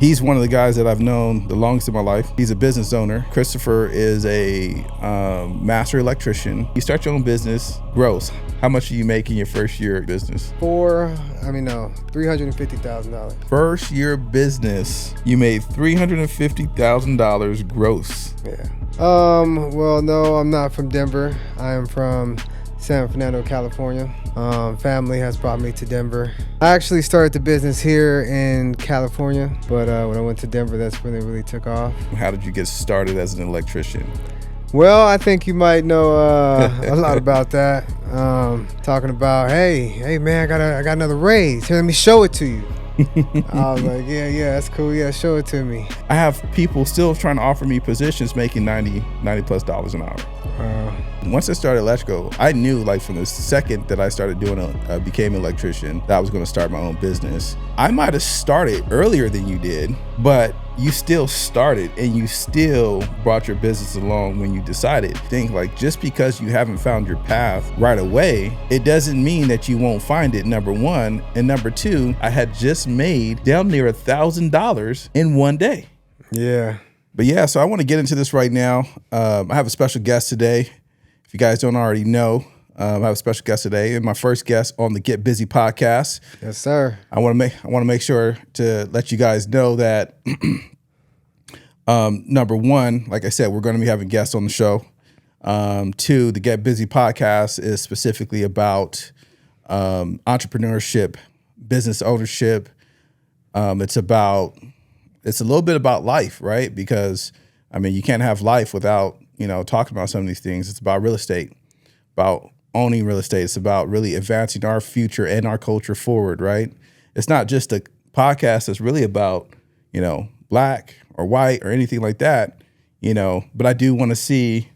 He's one of the guys that I've known the longest in my life. He's a business owner. Christopher is a master electrician. You start your own business, gross. How much do you make in your first year of business? $350,000. First year business, you made $350,000 gross. Yeah. Well, no, I'm not from Denver. I am from San Fernando, California. Family has brought me to Denver. I actually started the business here in California, but when I went to Denver, that's when it really took off. How did you get started as an electrician? Well, I think you might know a lot about that. Talking about, hey man, I got another raise. Here, let me show it to you. I was like, yeah, that's cool. Yeah, show it to me. I have people still trying to offer me positions making $90 plus an hour. Once I started electrical, I knew like from the second that I started became an electrician, that I was going to start my own business. I might have started earlier than you did, but you still started and you still brought your business along when you decided. Think like just because you haven't found your path right away, it doesn't mean that you won't find it, number one. And number two, I had just made damn near $1,000 in one day. Yeah. But yeah, so I want to get into this right now. I have a special guest today. If you guys don't already know, I have a special guest today, and my first guest on the Get Busy podcast. Yes, sir. I want to make sure to let you guys know that number one, like I said, we're going to be having guests on the show. Two, the Get Busy podcast is specifically about entrepreneurship, business ownership. It's a little bit about life, right? Because I mean, you can't have life without talking about some of these things. It's about real estate, about owning real estate. It's about really advancing our future and our culture forward, right? It's not just a podcast that's really about, black or white or anything like that, but I do want to see,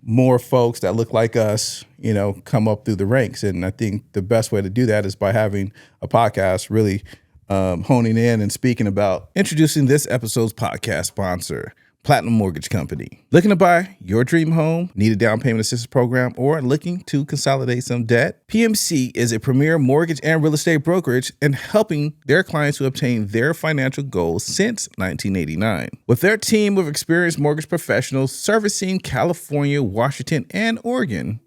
more folks that look like us, come up through the ranks. And I think the best way to do that is by having a podcast really honing in and speaking about introducing this episode's podcast sponsor, Platinum Mortgage Company. Looking to buy your dream home, need a down payment assistance program, or looking to consolidate some debt? PMC is a premier mortgage and real estate brokerage and helping their clients to obtain their financial goals since 1989. With their team of experienced mortgage professionals servicing California, Washington, and Oregon,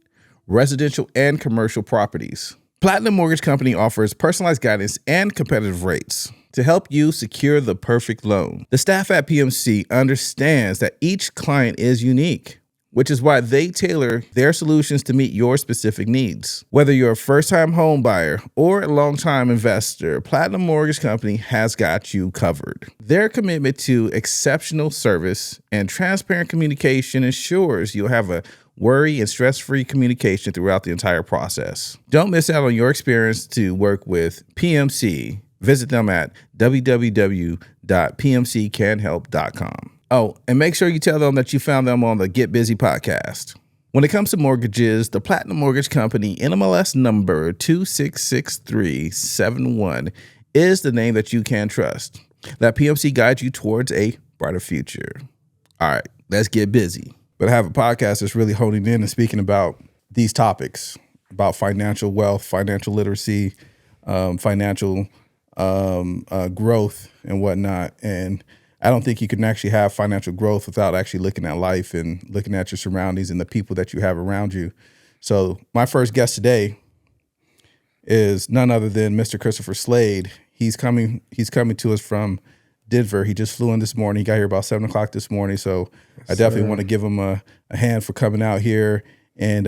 residential and commercial properties. Platinum Mortgage Company offers personalized guidance and competitive rates to help you secure the perfect loan. The staff at PMC understands that each client is unique, which is why they tailor their solutions to meet your specific needs. Whether you're a first-time home buyer or a long-time investor, Platinum Mortgage Company has got you covered. Their commitment to exceptional service and transparent communication ensures you'll have a worry and stress-free communication throughout the entire process. Don't miss out on your experience to work with PMC. Visit them at www.pmccanhelp.com. Oh, and make sure you tell them that you found them on the Get Busy podcast. When it comes to mortgages, the Platinum Mortgage Company NMLS number 266371 is the name that you can trust. Let PMC guide you towards a brighter future. All right, let's get busy. But I have a podcast that's really honing in and speaking about these topics, about financial wealth, financial literacy, financial growth and whatnot. And I don't think you can actually have financial growth without actually looking at life and looking at your surroundings and the people that you have around you. So my first guest today is none other than Mr. Christopher Slade. He's coming to us from Denver. He just flew in this morning. He got here about 7 o'clock this morning. So yes, I definitely want to give him a hand for coming out here and,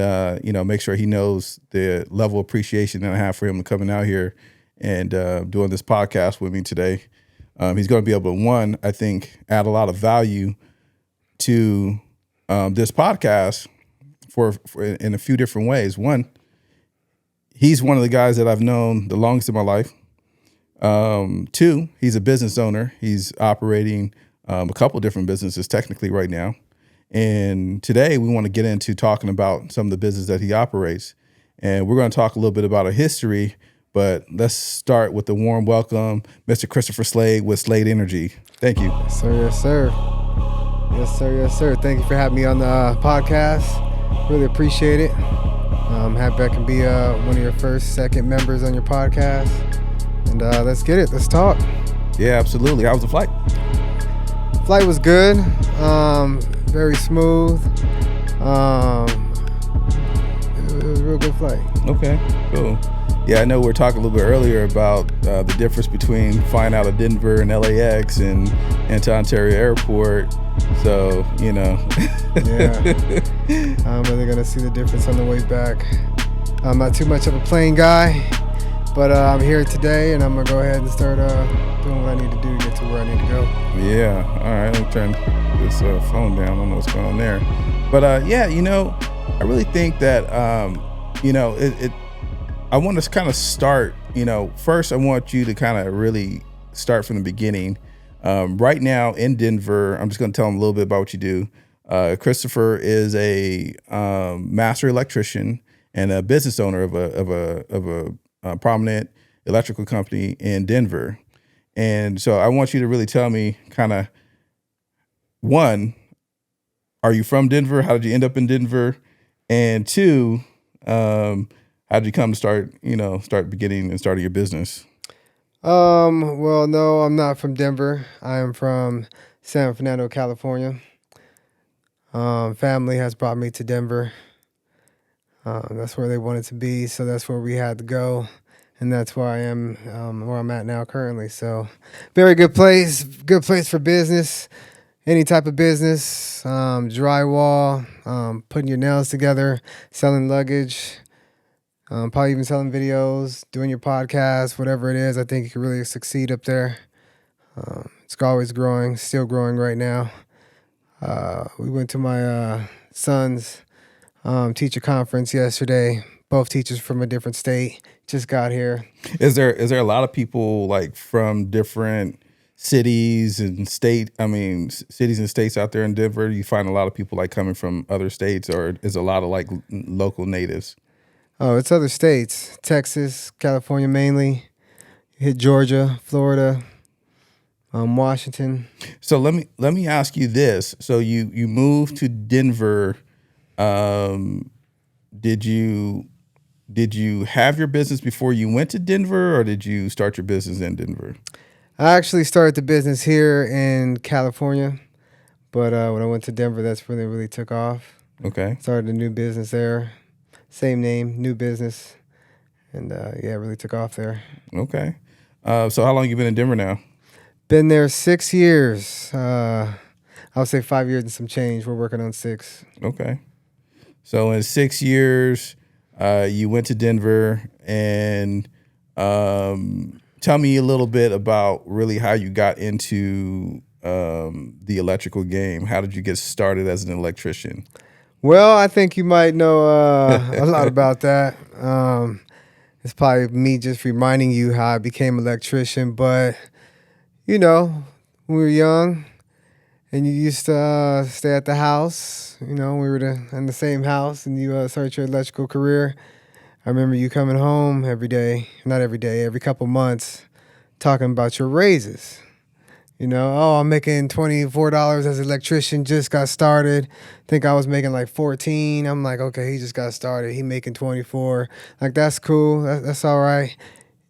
make sure he knows the level of appreciation that I have for him coming out here and doing this podcast with me today. He's going to be able to, I think, add a lot of value to this podcast for in a few different ways. One, he's one of the guys that I've known the longest in my life. Two, he's a business owner. He's operating a couple different businesses technically right now. And today we want to get into talking about some of the business that he operates. And we're going to talk a little bit about a history. But let's start with the warm welcome, Mr. Christopher Slade with Slade Energy. Thank you. Yes, sir. Yes, sir. Yes, sir. Yes, sir. Thank you for having me on the podcast. Really appreciate it. I'm happy I can be one of your second members on your podcast. And let's get it. Let's talk. Yeah, absolutely. How was the flight? Flight was good, very smooth. It was a real good flight. Okay, cool. Yeah, I know we were talking a little bit earlier about the difference between flying out of Denver and LAX and into Ontario Airport. So, Yeah, I'm really gonna see the difference on the way back. I'm not too much of a plane guy, but I'm here today, and I'm gonna go ahead and start doing what I need to do to get to where I need to go. Yeah, all right. Let me turn this phone down. I don't know what's going on there. But yeah, I really think that, I want to kind of start, first I want you to kind of really start from the beginning. Right now in Denver, I'm just going to tell them a little bit about what you do. Christopher is a master electrician and a business owner of a prominent electrical company in Denver. And so I want you to really tell me kind of, one, are you from Denver? How did you end up in Denver? And two, how did you come to start beginning and starting your business? Well, no, I'm not from Denver. I am from San Fernando, California. Family has brought me to Denver. That's where they wanted to be, so that's where we had to go, and that's where I am, where I'm at now currently. So, very good place for business, any type of business, drywall, putting your nails together, selling luggage. Probably even selling videos, doing your podcast, whatever it is. I think you can really succeed up there. It's always growing, still growing right now. We went to my son's teacher conference yesterday. Both teachers from a different state just got here. Is there a lot of people like from different cities and cities and states out there in Denver? Do you find a lot of people like coming from other states, or is a lot of like local natives? Oh, it's other states. Texas, California mainly. You hit Georgia, Florida, Washington. So let me ask you this. So you moved to Denver. Did you have your business before you went to Denver, or did you start your business in Denver? I actually started the business here in California, but when I went to Denver, that's when it really took off. Okay. Started a new business there. Same name, new business, and it really took off there. Okay. So how long you been in Denver now? Been there 6 years. I'll say 5 years and some change. We're working on 6. Okay. So in 6 years, you went to Denver, and tell me a little bit about really how you got into the electrical game. How did you get started as an electrician? Well, I think you might know a lot about that. It's probably me just reminding you how I became an electrician. But, when we were young and you used to stay at the house, we were in the same house, and you started your electrical career. I remember you coming home not every day, every couple months, talking about your raises. I'm making $24 as an electrician, just got started. Think I was making like 14. I'm like, okay, he just got started. He making 24. Like, that's cool. That's all right.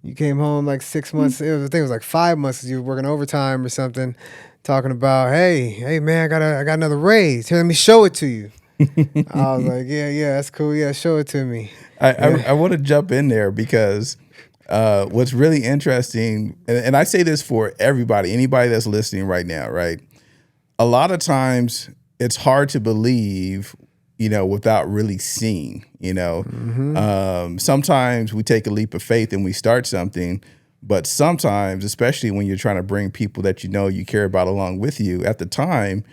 You came home like 6 months. I think it was like 5 months because you were working overtime or something, talking about, hey man, I got another raise. Here, let me show it to you. I was like, yeah, that's cool. Yeah, show it to me. I want to jump in there because what's really interesting, and I say this for everybody, anybody that's listening right now, right? A lot of times it's hard to believe, without really seeing, sometimes we take a leap of faith and we start something, but sometimes, especially when you're trying to bring people that you care about along with you. At the time,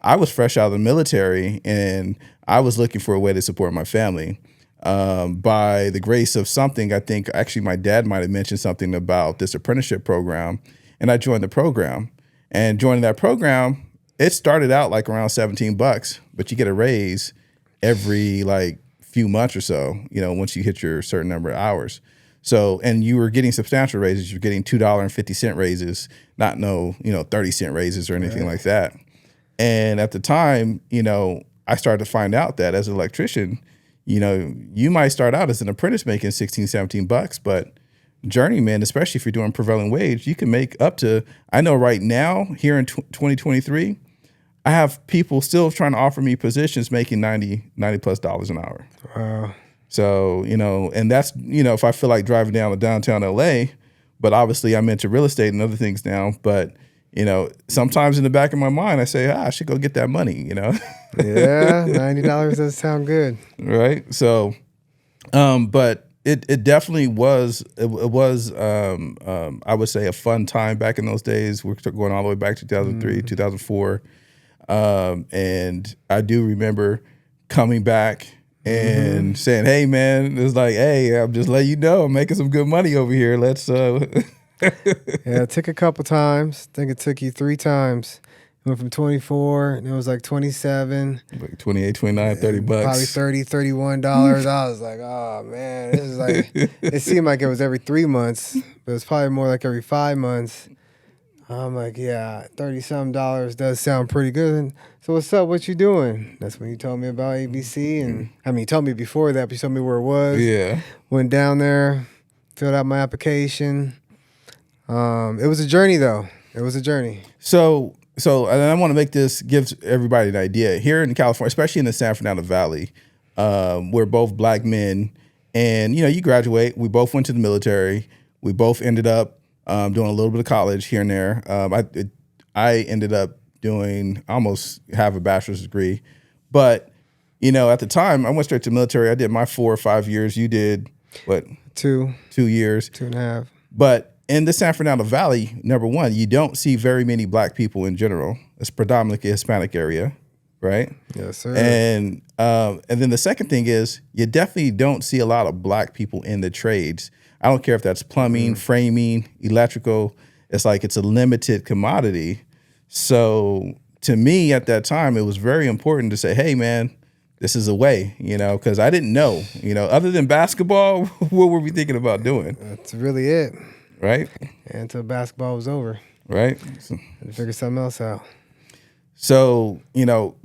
I was fresh out of the military and I was looking for a way to support my family. By the grace of something, I think actually my dad might have mentioned something about this apprenticeship program, and I joined the program. And joining that program, it started out like around $17, but you get a raise every like few months or so, once you hit your certain number of hours. So, and you were getting substantial raises. You're getting $2.50 raises, not 30-cent raises or anything like that. And at the time, I started to find out that as an electrician, you might start out as an apprentice making $16, $17, but journeyman, especially if you're doing prevailing wage, you can make up to, I know right now here in 2023, I have people still trying to offer me positions making $90 plus an hour. Wow. So, and that's, if I feel like driving down to downtown LA, but obviously I'm into real estate and other things now, but sometimes in the back of my mind, I say, I should go get that money, Yeah, $90 does sound good. Right. So, but it definitely was, I would say, a fun time back in those days. We're going all the way back to 2003, 2004. And I do remember coming back and saying, hey, man, it's like, hey, I'm just letting you know, I'm making some good money over here. Let's. Yeah, it took a couple times. I think it took you 3 times. It went from 24, and it was like 27. Like 28, 29, $30. Probably $30, $31. I was like, oh, man. This is like, it seemed like it was every 3 months, but it's probably more like every 5 months. I'm like, yeah, $30-something does sound pretty good. And so what's up? What you doing? That's when you told me about ABC. And I mean, you told me before that, but you told me where it was. Yeah. Went down there, filled out my application. It was a journey, though. It was a journey. So, and I want to give everybody an idea. Here in California, especially in the San Fernando Valley, we're both black men. And, you graduate. We both went to the military. We both ended up doing a little bit of college here and there. I ended up doing almost have a bachelor's degree. But, at the time, I went straight to the military. I did my 4 or 5 years. You did, what? 2 years. 2.5. But in the San Fernando Valley, number one, you don't see very many black people in general. It's predominantly a Hispanic area, right? Yes, sir. And then the second thing is you definitely don't see a lot of black people in the trades. I don't care if that's plumbing, framing, electrical. It's like it's a limited commodity. So to me at that time, it was very important to say, hey, man, this is a way, because I didn't know, other than basketball, what were we thinking about doing? That's really it. Right. Until basketball was over. Right. Had to figure something else out. So,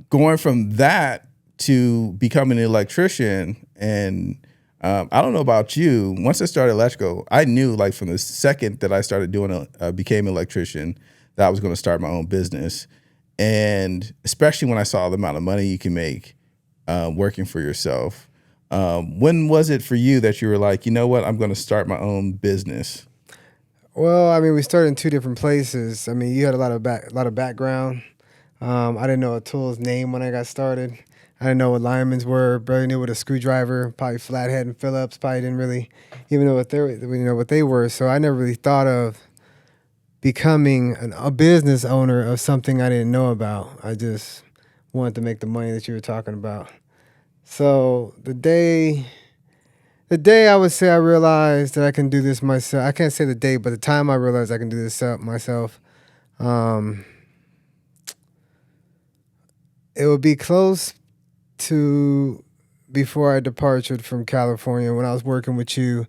going from that to becoming an electrician, and I don't know about you, once I started electrical, I knew like from the second that I started became an electrician, that I was going to start my own business. And especially when I saw the amount of money you can make working for yourself. When was it for you that you were like, you know what, I'm going to start my own business? Well, I mean, we started in 2 different places. I mean, you had a lot of background. I didn't know a tool's name when I got started. I didn't know what linemen's were. Barely knew what a screwdriver, probably flathead and Phillips. Probably didn't really even know what they were. So I never really thought of becoming a business owner of something I didn't know about. I just wanted to make the money that you were talking about. So the day I would say I realized that I can do this myself. I can't say the day, but the time I realized I can do this myself, it would be close to before I departed from California when I was working with you.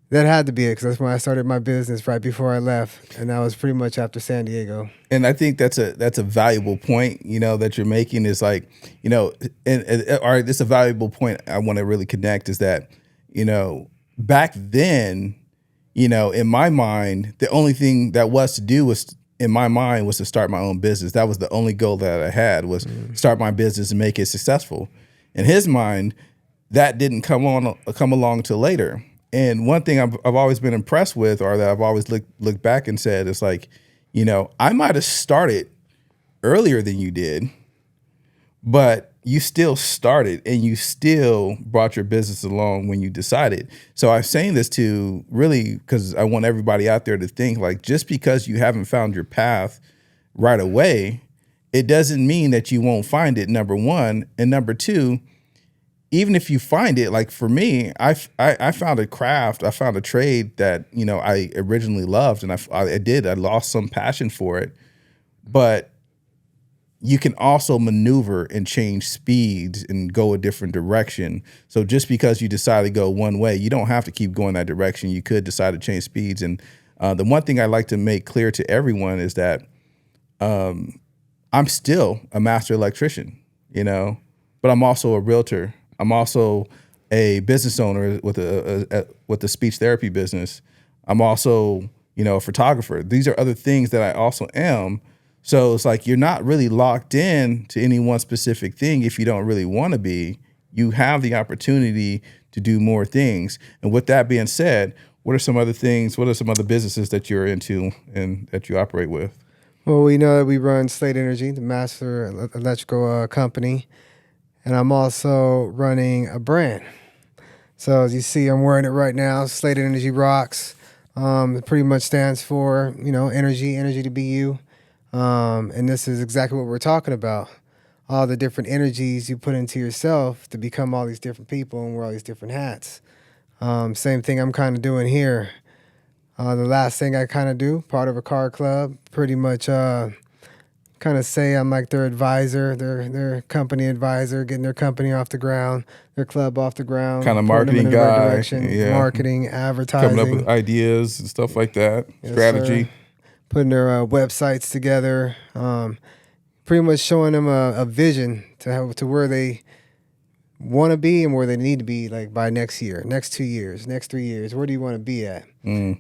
That had to be it because that's when I started my business right before I left, and that was pretty much after San Diego. And I think that's a valuable point, that you're making is like, and all right, this is a valuable point I want to really connect is that, back then, in my mind, the only thing that was to do was to start my own business. That was the only goal that I had was start my business and make it successful. In his mind, that didn't come along till later. And one thing I've always been impressed with, or that I've always looked back and said, it's like, I might have started earlier than you did, but you still started and you still brought your business along when you decided. So I'm saying this to really, because I want everybody out there to think like, just because you haven't found your path right away, it doesn't mean that you won't find it, number one. And number two, even if you find it, like for me, I found a craft, I found a trade that, I originally loved and I lost some passion for it, but you can also maneuver and change speeds and go a different direction. So just because you decide to go one way, you don't have to keep going that direction. You could decide to change speeds. And the one thing I like to make clear to everyone is that I'm still a master electrician, but I'm also a realtor. I'm also a business owner with a speech therapy business. I'm also, a photographer. These are other things that I also am. So it's like you're not really locked in to any one specific thing if you don't really want to be. You have the opportunity to do more things. And with that being said, what are some other things? What are some other businesses that you're into and that you operate with? Well, we know that we run Slade Energy, the master electrical company, and I'm also running a brand. So as you see, I'm wearing it right now. Slade Energy rocks. It pretty much stands for, energy to be you. And this is exactly what we're talking about. All the different energies you put into yourself to become all these different people and wear all these different hats. Same thing I'm kind of doing here. The last thing I kind of do, part of a car club, pretty much kind of say I'm like their advisor, their company advisor, getting their company off the ground, their club off the ground. Kind of pointing them marketing in the right guy. direction, Yeah. marketing, advertising. Coming up with ideas and stuff like that. Yes, strategy. sir. Putting their websites together. Pretty much showing them a vision to where they want to be and where they need to be, like by next year, next 2 years, next 3 years. Where do you want to be at?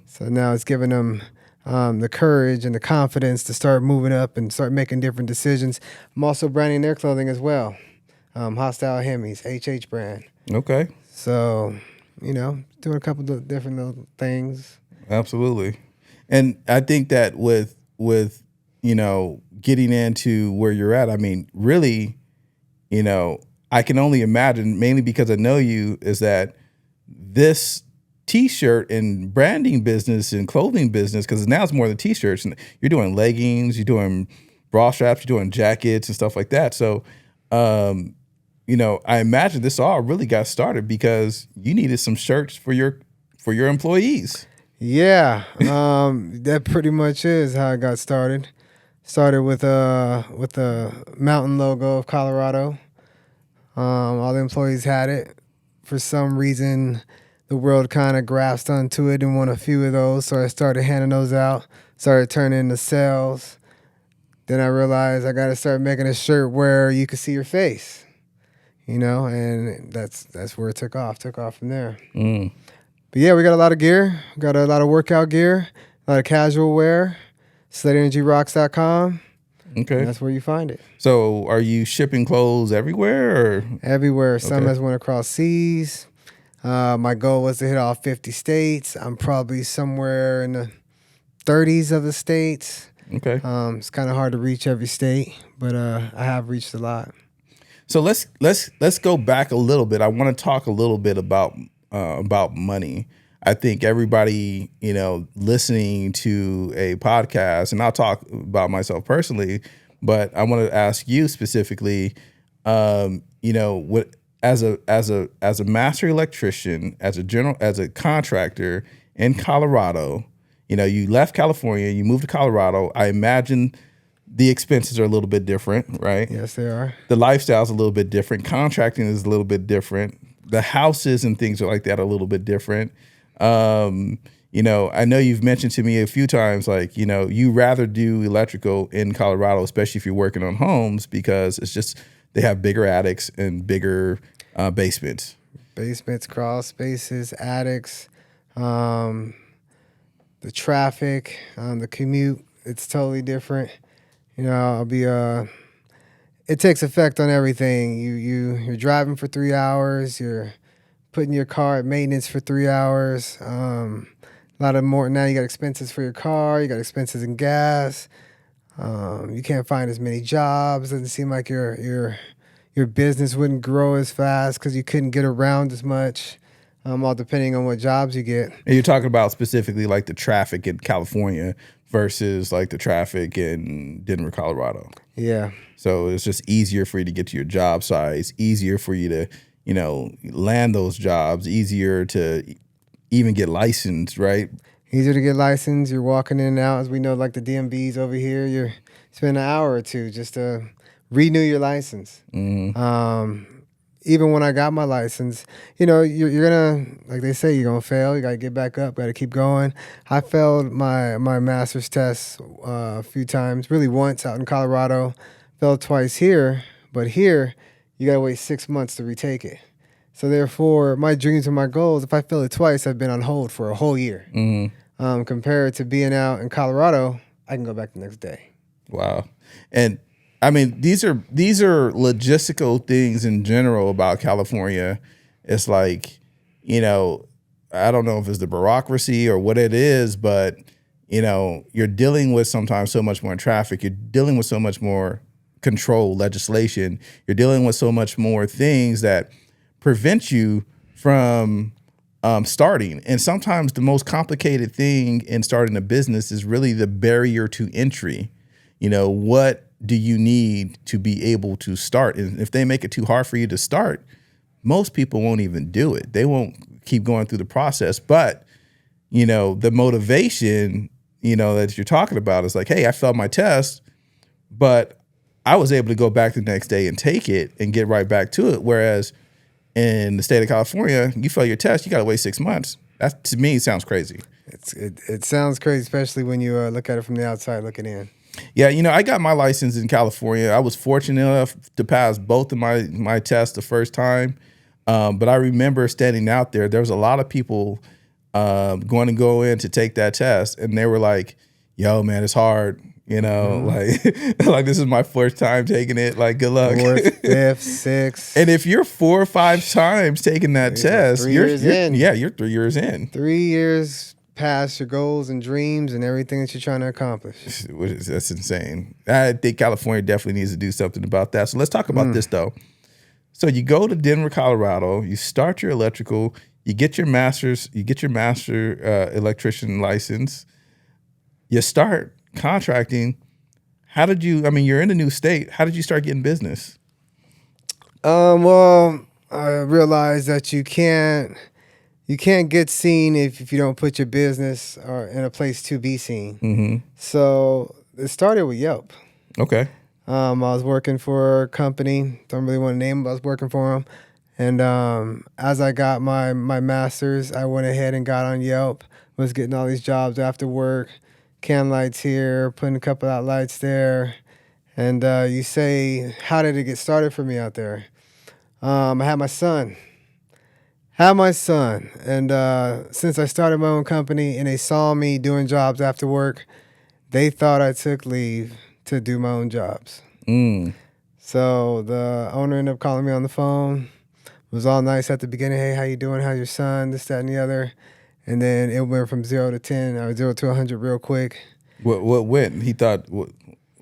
So now it's giving them the courage and the confidence to start moving up and start making different decisions. I'm also branding their clothing as well. Hostile Hemis, HH brand. Okay. So, doing a couple of different little things. Absolutely. And I think that with getting into where you're at, I mean, really, I can only imagine, mainly because I know you, is that this T-shirt and branding business and clothing business, because now it's more than T-shirts, and you're doing leggings, you're doing bra straps, you're doing jackets and stuff like that. So, I imagine this all really got started because you needed some shirts for your employees. Yeah, that pretty much is how I got started. Started with the mountain logo of Colorado. All the employees had it. For some reason, the world kind of grasped onto it and won a few of those, so I started handing those out, started turning into sales. Then I realized I got to start making a shirt where you could see your face, and that's where it took off from there. But yeah, we got a lot of gear. We got a lot of workout gear, a lot of casual wear. SladeEnergyRocks.com. Okay. That's where you find it. So are you shipping clothes everywhere? Or? Everywhere. Some has went across seas. My goal was to hit all 50 states. I'm probably somewhere in the 30s of the states. Okay. It's kind of hard to reach every state, but I have reached a lot. So let's go back a little bit. I want to talk a little bit about money. I think everybody, listening to a podcast, and I'll talk about myself personally, but I want to ask you specifically, what as a master electrician, as a contractor in Colorado, you left California, you moved to Colorado. I imagine the expenses are a little bit different, right? Yes, they are. The lifestyle's a little bit different. Contracting is a little bit different. The houses and things are like that are a little bit different. I know you've mentioned to me a few times, like, you rather do electrical in Colorado, especially if you're working on homes, because it's just, they have bigger attics and bigger basements. Basements, crawl spaces, attics, the traffic, the commute, it's totally different. It takes effect on everything. You're driving for 3 hours, you're putting your car at maintenance for 3 hours. A lot of more now. You got expenses for your car. You got expenses in gas. You can't find as many jobs. Doesn't seem like your business wouldn't grow as fast because you couldn't get around as much. All depending on what jobs you get. And you're talking about specifically like the traffic in California versus like the traffic in Denver, Colorado. Yeah. So it's just easier for you to get to your job sites, easier for you to, land those jobs, easier to even get licensed, right? Easier to get licensed. You're walking in and out. As we know, like the DMVs over here, you're spending an hour or two just to renew your license. Mm-hmm. Even when I got my license, you're going to, like they say, you're going to fail. You got to get back up, got to keep going. I failed my master's test a few times, really once out in Colorado. Failed twice here, but here you got to wait 6 months to retake it. So therefore, my dreams and my goals, if I fail it twice, have been on hold for a whole year. Compared to being out in Colorado, I can go back the next day. Wow. And I mean, these are logistical things in general about California. It's like, you know, I don't know if it's the bureaucracy or what it is, but you know, you're dealing with sometimes so much more traffic. You're dealing with so much more control legislation. You're dealing with so much more things that prevent you from starting. And sometimes the most complicated thing in starting a business is really the barrier to entry. You know, what do you need to be able to start? And if they make it too hard for you to start, most people won't even do it. They won't keep going through the process. But, you know, the motivation, you know, that you're talking about is like, hey, I failed my test, but I was able to go back the next day and take it and get right back to it. Whereas in the state of California, you fail your test, you got to wait 6 months. That, to me, sounds crazy. It sounds crazy, especially when you look at it from the outside looking in. Yeah, you know, I got my license in California. I was fortunate enough to pass both of my tests the first time. But I remember standing out there. There was a lot of people going to go in to take that test, and they were like, "Yo, man, it's hard." You know, like this is my first time taking it. Like, good luck. Fourth, fifth, sixth. And if you're 4 or 5 times taking that test, you're 3 years in. 3 years past your goals and dreams and everything that you're trying to accomplish. That's insane. I think California definitely needs to do something about that. So let's talk about this though. So you go to Denver, Colorado, you start your electrical, you get your master electrician license, you start contracting. How did you, I mean, you're in a new state. How did you start getting business? Well, I realized that you can't get seen if you don't put your business in a place to be seen. So it started with Yelp. Okay. I was working for a company, don't really want to name them, but I was working for them. And as I got my master's, I went ahead and got on Yelp, was getting all these jobs after work, can lights here, putting a couple out lights there. And you say, how did it get started for me out there? I had my son. And since I started my own company and they saw me doing jobs after work, they thought I took leave to do my own jobs. So the owner ended up calling me on the phone. It was all nice at the beginning. Hey, how you doing? How's your son? This, that, and the other. And then it went from 0 to 10. I was 0 to 100 real quick. What went? He thought, what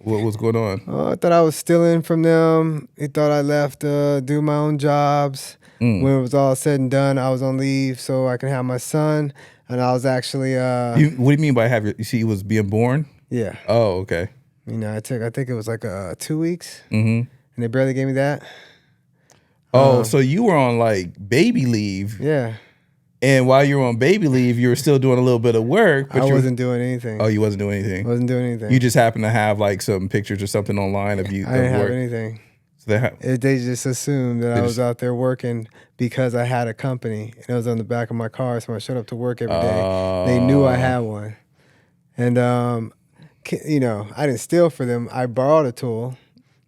was going on? Oh, I thought I was stealing from them. He thought I left to do my own jobs. When it was all said and done, I was on leave so I can have my son. And I was actually... what do you mean by have you see he was being born? Yeah. Oh, okay. You know, I think it was like 2 weeks. And they barely gave me that. Oh, so you were on like baby leave. Yeah. And while you were on baby leave, you were still doing a little bit of work. But I wasn't doing anything. Oh, you wasn't doing anything? Wasn't doing anything. You just happened to have like some pictures or something online of you. I didn't have anything. So they just assumed that I was out there working because I had a company. And it was on the back of my car, so I showed up to work every day. They knew I had one. And, you know, I didn't steal for them. I borrowed a tool.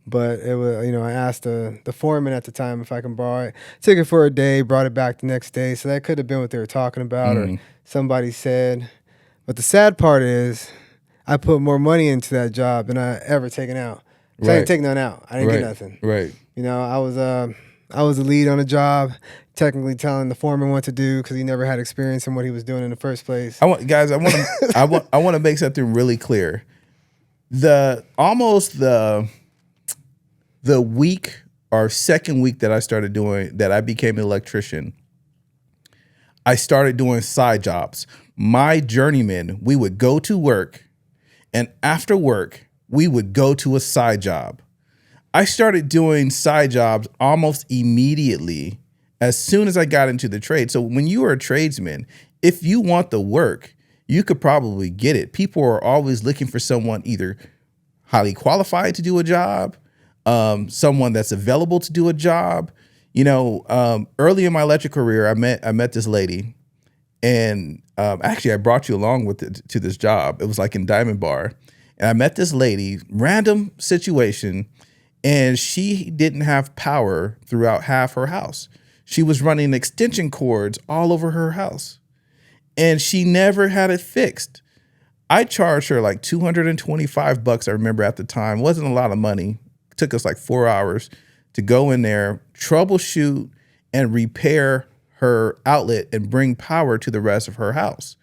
But it was, you know, I asked the foreman at the time if I can borrow it. Took it for a day, brought it back the next day. So that could have been what they were talking about or somebody said. But the sad part is I put more money into that job than I ever taken out. So I didn't take none out. I didn't get nothing. Right. You know, I was the lead on a job, technically telling the foreman what to do because he never had experience in what he was doing in the first place. I want to make something really clear. The week or second week that I started doing that, I became an electrician, I started doing side jobs. My journeyman, we would go to work, and after work, we would go to a side job. I started doing side jobs almost immediately as soon as I got into the trade. So when you are a tradesman, if you want the work, you could probably get it. People are always looking for someone either highly qualified to do a job, someone that's available to do a job. You know, early in my electric career, I met this lady, and actually I brought you along to this job. It was like in Diamond Bar, and I met this lady, random situation, and she didn't have power throughout half her house. she was running extension cords all over her house, and she never had it fixed. I charged her like $225. I remember at the time, it wasn't a lot of money. It took us like 4 hours to go in there, troubleshoot, and repair her outlet and bring power to the rest of her house.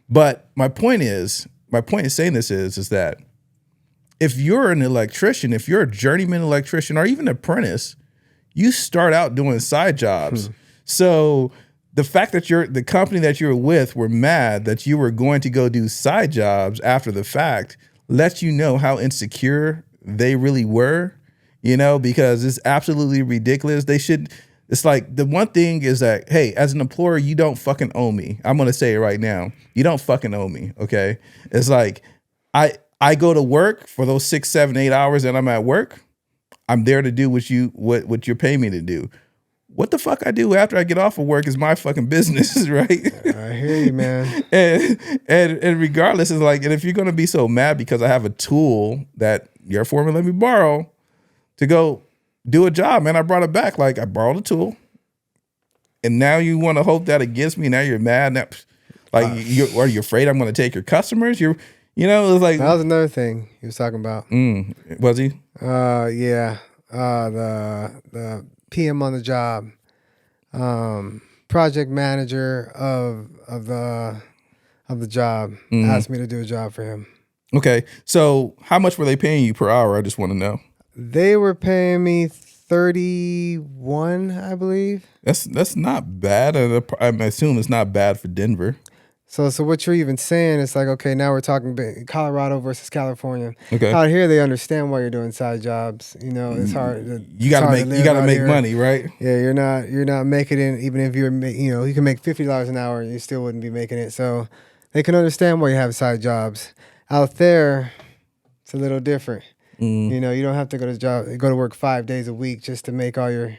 But my point in saying this is that if you're an electrician, if you're a journeyman electrician or even apprentice, you start out doing side jobs. So the fact that the company that you're with were mad that you were going to go do side jobs after the fact lets you know how insecure they really were, because it's absolutely ridiculous. It's like the one thing is that, hey, as an employer, you don't fucking owe me. I'm going to say it right now. You don't fucking owe me. Okay. It's like I go to work for those 6, 7, 8 hours that I'm at work. I'm there to do what you're paying me to do. What the fuck I do after I get off of work is my fucking business, right? I hear you, man. and regardless, it's like, and if you're gonna be so mad because I have a tool that your foreman let me borrow to go do a job, man, I brought it back. Like I borrowed a tool, and now you want to hold that against me. Now you're mad. Now, like are you afraid I'm gonna take your customers? It's like that was another thing he was talking about. Was he? Yeah. The PM on the job, project manager of the job asked me to do a job for him. Okay, so how much were they paying you per hour? I just want to know. They were paying me 31, I believe. That's not bad. I assume it's not bad for Denver. So what you're even saying is like, okay, now we're talking Colorado versus California. Okay. Out here, they understand why you're doing side jobs. It's hard. You gotta make money, right? Yeah, you're not making it. Even if you can make $50 an hour, you still wouldn't be making it. So they can understand why you have side jobs. Out there, it's a little different. You don't have to go to work 5 days a week just to make all your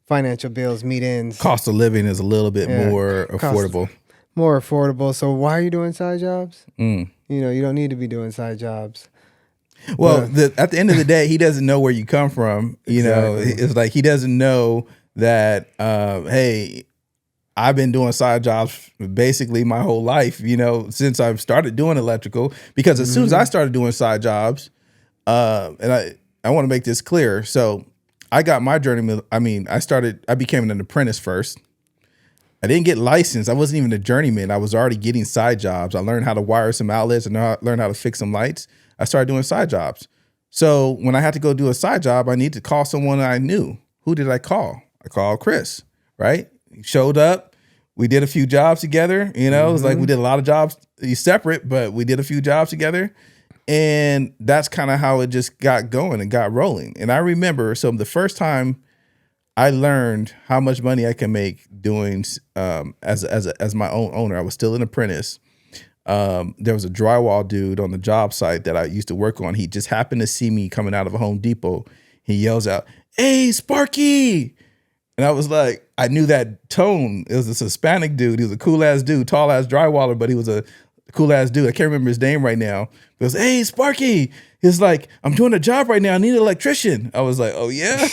financial bills meet ends. Cost of living is a little bit more affordable. More affordable. So why are you doing side jobs? You don't need to be doing side jobs. Well, at the end of the day, he doesn't know where you come from. Exactly. It's like he doesn't know that, hey, I've been doing side jobs basically my whole life, since I've started doing electrical. Because as soon as I started doing side jobs, and I want to make this clear. So I got my journeyman. I became an apprentice first. I didn't get licensed. I wasn't even a journeyman. I was already getting side jobs. I learned how to wire some outlets and learned how to fix some lights. I started doing side jobs. So when I had to go do a side job, I needed to call someone I knew. Who did I call? I called Chris, right? He showed up. We did a few jobs together. It was like we did a lot of jobs separate, but we did a few jobs together. And that's kind of how it just got going and got rolling. And I remember, so the first time I learned how much money I can make doing as my own owner. I was still an apprentice. There was a drywall dude on the job site that I used to work on. He just happened to see me coming out of a Home Depot. He yells out, "Hey, Sparky!" And I was like, I knew that tone. It was this Hispanic dude. He was a cool ass dude, tall ass drywaller, but he was a cool ass dude. I can't remember his name right now. He goes, "Hey, Sparky." He's like, "I'm doing a job right now. I need an electrician." I was like, "Oh yeah."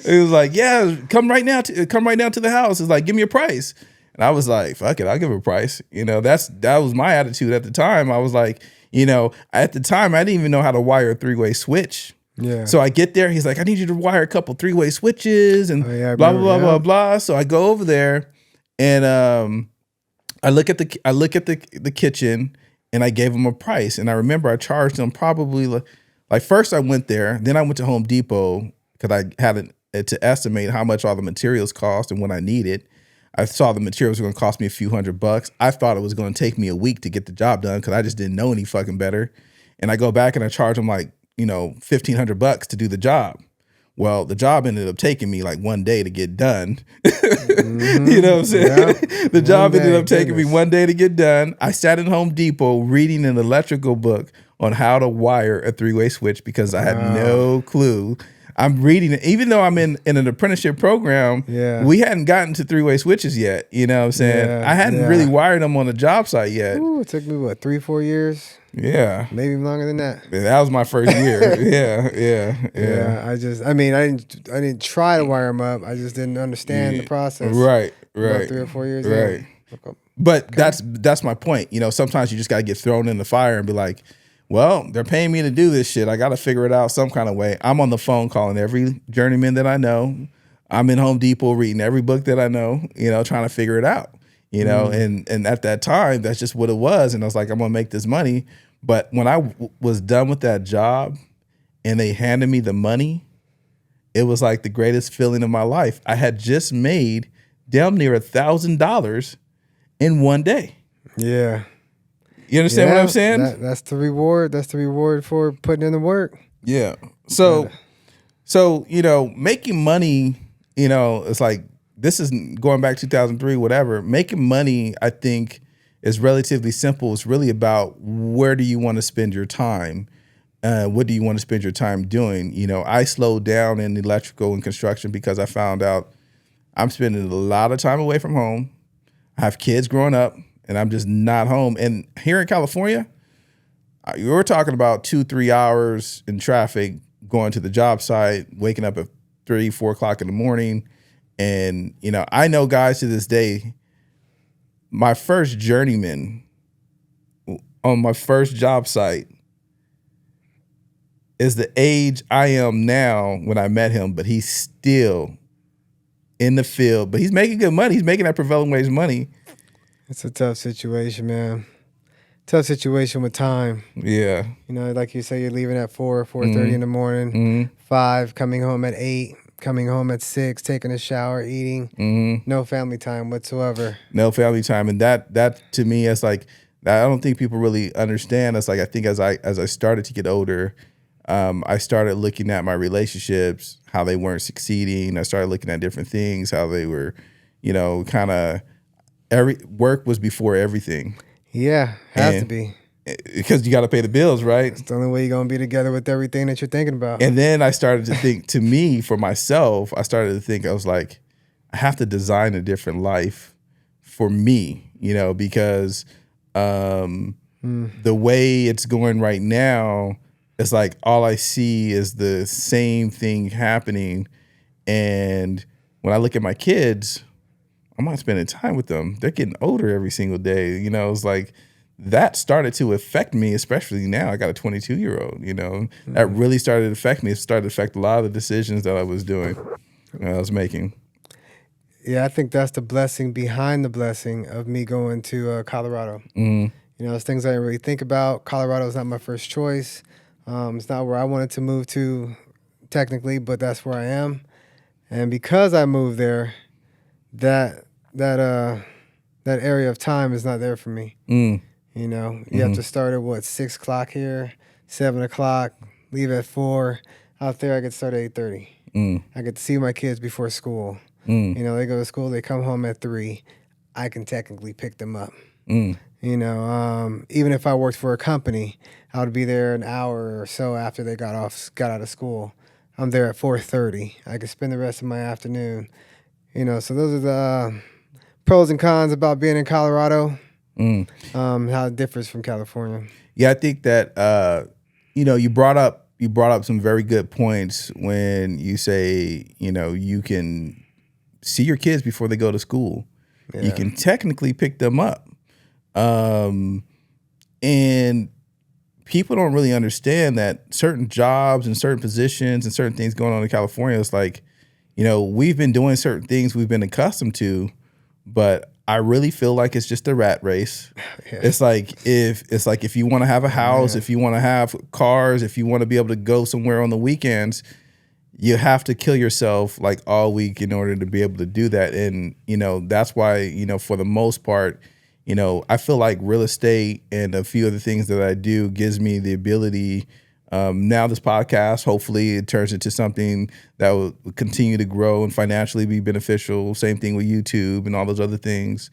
He was like, "Yeah, come right now to the house." He's like, "Give me a price." And I was like, "Fuck it, I'll give a price." That was my attitude at the time. I was like, at the time I didn't even know how to wire a 3-way switch. Yeah. So I get there. He's like, "I need you to wire a couple 3-way switches and blah blah blah blah." So I go over there and I look at the kitchen and I gave him a price. And I remember I charged him probably like first I went there, then I went to Home Depot because I had to estimate how much all the materials cost and what I needed. I saw the materials were going to cost me a few $100. I thought it was going to take me a week to get the job done because I just didn't know any fucking better. And I go back and I charge him like, $1,500 to do the job. Well, the job ended up taking me like 1 day to get done. You know what I'm saying? Yeah. The job ended up taking me 1 day to get done. I sat in Home Depot reading an electrical book on how to wire a 3-way switch because I had no clue. I'm reading it. Even though I'm in an apprenticeship program, Yeah. we hadn't gotten to three-way switches yet. You know what I'm saying? Yeah, I hadn't yeah. really wired them on the job site yet. Ooh, it took me what 3-4 years, Yeah. maybe longer than that. That was my first year. Yeah. I mean, I didn't try to wire them up. I just didn't understand the process. Right. About 3 or 4 years. Right. In. But that's my point. You know, sometimes you just got to get thrown in the fire and be like, well, they're paying me to do this shit. I got to figure it out some kind of way. I'm on the phone calling every journeyman that I know. I'm in Home Depot reading every book that I know, you know, trying to figure it out, you know, and at that time, that's just what it was. And I was like, I'm going to make this money. But when I was done with that job and they handed me the money, it was like the greatest feeling of my life. I had just made damn near $1,000 in one day. Yeah. You understand what I'm saying? That's the reward. That's the reward for putting in the work. Yeah. So, you know, making money, you know, it's like, this is going back 2003, whatever. Making money, I think, is relatively simple. It's really about where do you want to spend your time? What do you want to spend your time doing? You know, I slowed down in electrical and construction because I found out I'm spending a lot of time away from home. I have kids growing up and I'm just not home. And here in California, you're talking about 2-3 hours in traffic going to the job site, waking up at 3-4 o'clock in the morning. And, you know, I know guys to this day, my first journeyman on my first job site is the age I am now when I met him, but he's still in the field, but he's making good money. He's making that prevailing wage money. It's a tough situation, man. Tough situation with time. Yeah. You know, like you say, you're leaving at 4:30 in the morning, 5, coming home at 8, coming home at 6, taking a shower, eating. No family time whatsoever. No family time. And that to me is like, I don't think people really understand. It's like, I think as I started to get older, I started looking at my relationships, how they weren't succeeding. I started looking at different things, how they were, you know, kind of work was before everything. Yeah, has to be. Because you got to pay the bills, right? It's the only way you're going to be together with everything that you're thinking about. And then I started to think, to me, for myself, I started to think, I was like, I have to design a different life for me, you know, because the way it's going right now, it's like all I see is the same thing happening. And when I look at my kids, I'm not spending time with them. They're getting older every single day. You know, it's like that started to affect me, especially now. I got a 22-year-old, you know. That really started to affect me. It started to affect a lot of the decisions that I was doing, I was making. Yeah, I think that's the blessing behind the blessing of me going to Colorado. You know, it's things I didn't really think about. Colorado's not my first choice. It's not where I wanted to move to technically, but that's where I am. And because I moved there, that area of time is not there for me. You know, you have to start at 6 o'clock here, 7 o'clock, leave at 4. Out there, I get to start at 8:30. I get to see my kids before school. You know, they go to school, they come home at 3. I can technically pick them up. You know, even if I worked for a company, I would be there an hour or so after they got out of school. I'm there at 4:30. I could spend the rest of my afternoon. You know, so those are the pros and cons about being in Colorado. How it differs from California. Yeah, I think that you know, you brought up some very good points when you say, you know, you can see your kids before they go to school. Yeah. You can technically pick them up. And people don't really understand that certain jobs and certain positions and certain things going on in California, it's like, you know, we've been doing certain things we've been accustomed to, but I really feel like it's just a rat race. Yeah. It's like if you want to have a house, if you want to have cars, if you want to be able to go somewhere on the weekends, you have to kill yourself like all week in order to be able to do that. And, you know, that's why, you know, for the most part, you know, I feel like real estate and a few other things that I do gives me the ability. Now this podcast, hopefully it turns into something that will continue to grow and financially be beneficial. Same thing with YouTube and all those other things.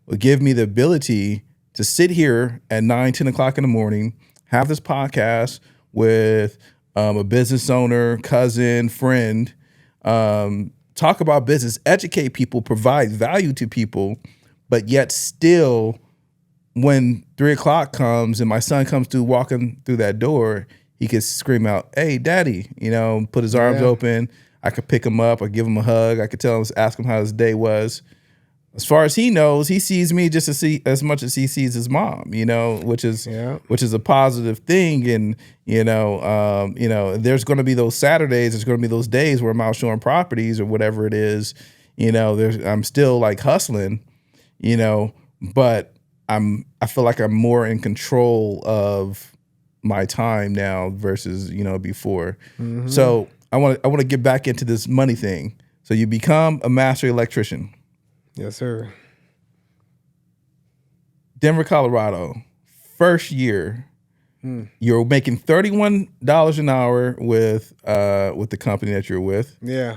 Will give me the ability to sit here at 9, 10 o'clock in the morning, have this podcast with a business owner, cousin, friend. Talk about business, educate people, provide value to people, but yet still, when 3 o'clock comes and my son comes through walking through that door, he could scream out, "Hey, daddy," put his arms open. I could pick him up. I give him a hug. I could ask him how his day was. As far as he knows, he sees me just as much as he sees his mom, which is a positive thing. And, there's going to be those Saturdays, there's going to be those days where I'm out showing properties or whatever it is, I'm still like hustling, but I feel like I'm more in control of my time now versus, before. Mm-hmm. So I want to get back into this money thing. So you become a master electrician. Yes, sir. Denver, Colorado, first year, you're making $31 an hour with the company that you're with. Yeah.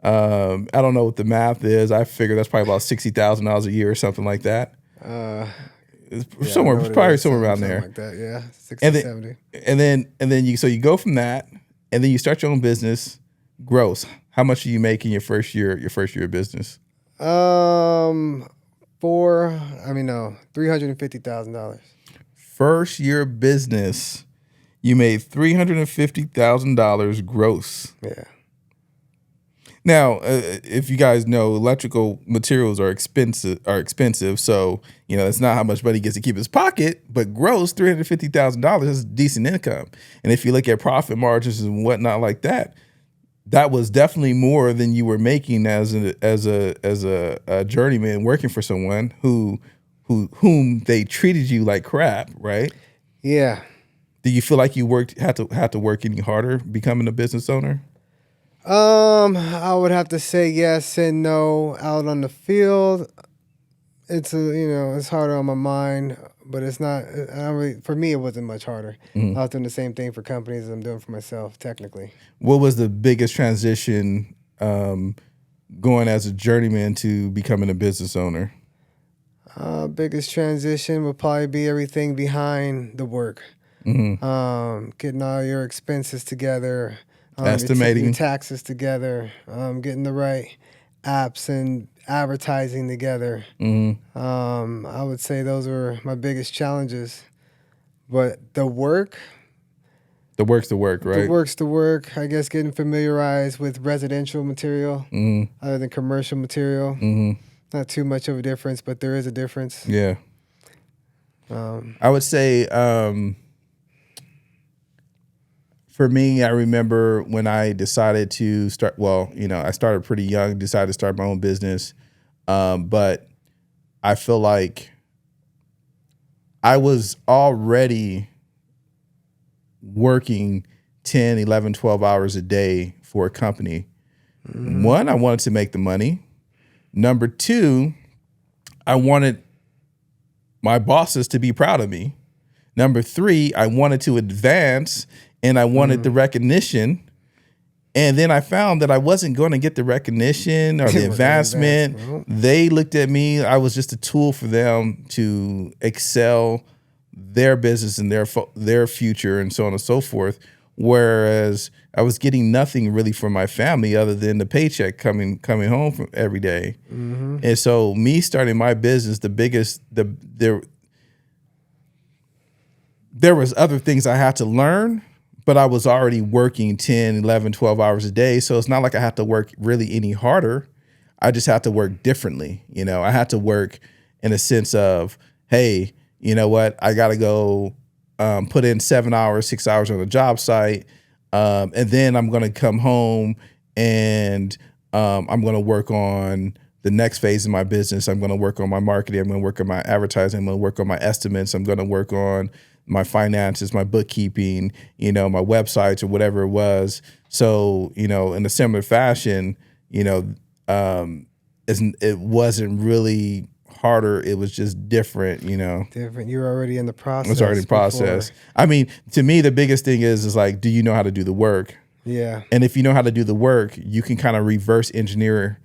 I don't know what the math is. I figure that's probably about $60,000 a year or something like that. Somewhere around there. Like that, yeah. 60, 70. And then you go from that, and then you start your own business. Gross. How much do you make in your first year of business? $350,000. First year of business, you made $350,000 gross. Yeah. Now, if you guys know, electrical materials are expensive. So, it's not how much money he gets to keep in his pocket, but gross $350,000 is decent income. And if you look at profit margins and whatnot like that, that was definitely more than you were making as a journeyman working for someone whom they treated you like crap, right? Yeah. Do you feel like you had to work any harder becoming a business owner? I would have to say yes and no. Out on the field, it's it's harder on my mind, but it's not. For me, it wasn't much harder. Mm-hmm. I was doing the same thing for companies as I'm doing for myself, technically. What was the biggest transition going as a journeyman to becoming a business owner? Biggest transition would probably be everything behind the work. Mm-hmm. Getting all your expenses together. Estimating your taxes together, getting the right apps and advertising together. Mm-hmm. I would say those were my biggest challenges. But the work's the work, right? The work's the work. I guess getting familiarized with residential material other than commercial material. Mm-hmm. Not too much of a difference, but there is a difference. Yeah. I would say... for me, I remember when I decided to start, I started pretty young, decided to start my own business. But I feel like I was already working 10, 11, 12 hours a day for a company. Mm-hmm. One, I wanted to make the money. Number two, I wanted my bosses to be proud of me. Number three, I wanted to advance and I wanted the recognition. And then I found that I wasn't going to get the recognition or the advancement. They looked at me. I was just a tool for them to excel their business and their future and so on and so forth. Whereas I was getting nothing really from my family other than the paycheck coming home from every day. Mm-hmm. And so me starting my business, there was other things I had to learn, but I was already working 10, 11, 12 hours a day. So it's not like I had to work really any harder. I just had to work differently. I had to work in a sense of, hey, you know what? I got to go put in 7 hours, 6 hours on a job site. And then I'm going to come home and I'm going to work on the next phase of my business. I'm going to work on my marketing. I'm going to work on my advertising. I'm going to work on my estimates. I'm going to work on my finances, my bookkeeping, my websites or whatever it was. So, in a similar fashion, it wasn't really harder. It was just different, Different. You're already in the process. It was already in process. I mean, to me, the biggest thing is like, do you know how to do the work? Yeah. And if you know how to do the work, you can kind of reverse engineer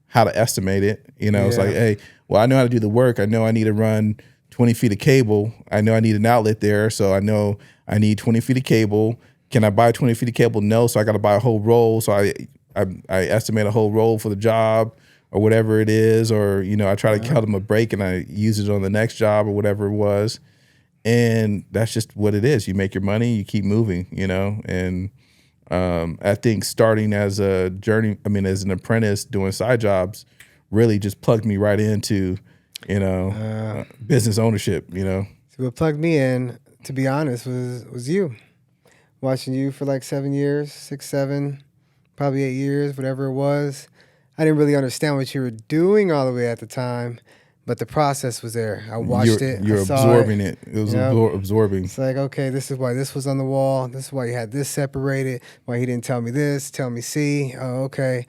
how to estimate it. It's like, hey, well, I know how to do the work. I know I need to run 20 feet of cable. I know I need an outlet there. So I know I need 20 feet of cable. can I buy 2050 cable? No. So I got to buy a whole roll. So I estimate a whole roll for the job or whatever it is. Or, I try to cut them a break and I use it on the next job or whatever it was. And that's just what it is. You make your money, you keep moving, and I think starting as as an apprentice doing side jobs really just plugged me right into, business ownership, So what plugged me in, to be honest, was you. Watching you for like 7 years, 6, 7, probably 8 years, whatever it was. I didn't really understand what you were doing all the way at the time, but the process was there. I watched it. You're absorbing it. It was absorbing. It's like, okay, this is why this was on the wall. This is why you had this separated. Why he didn't tell me this, tell me C. Oh, okay.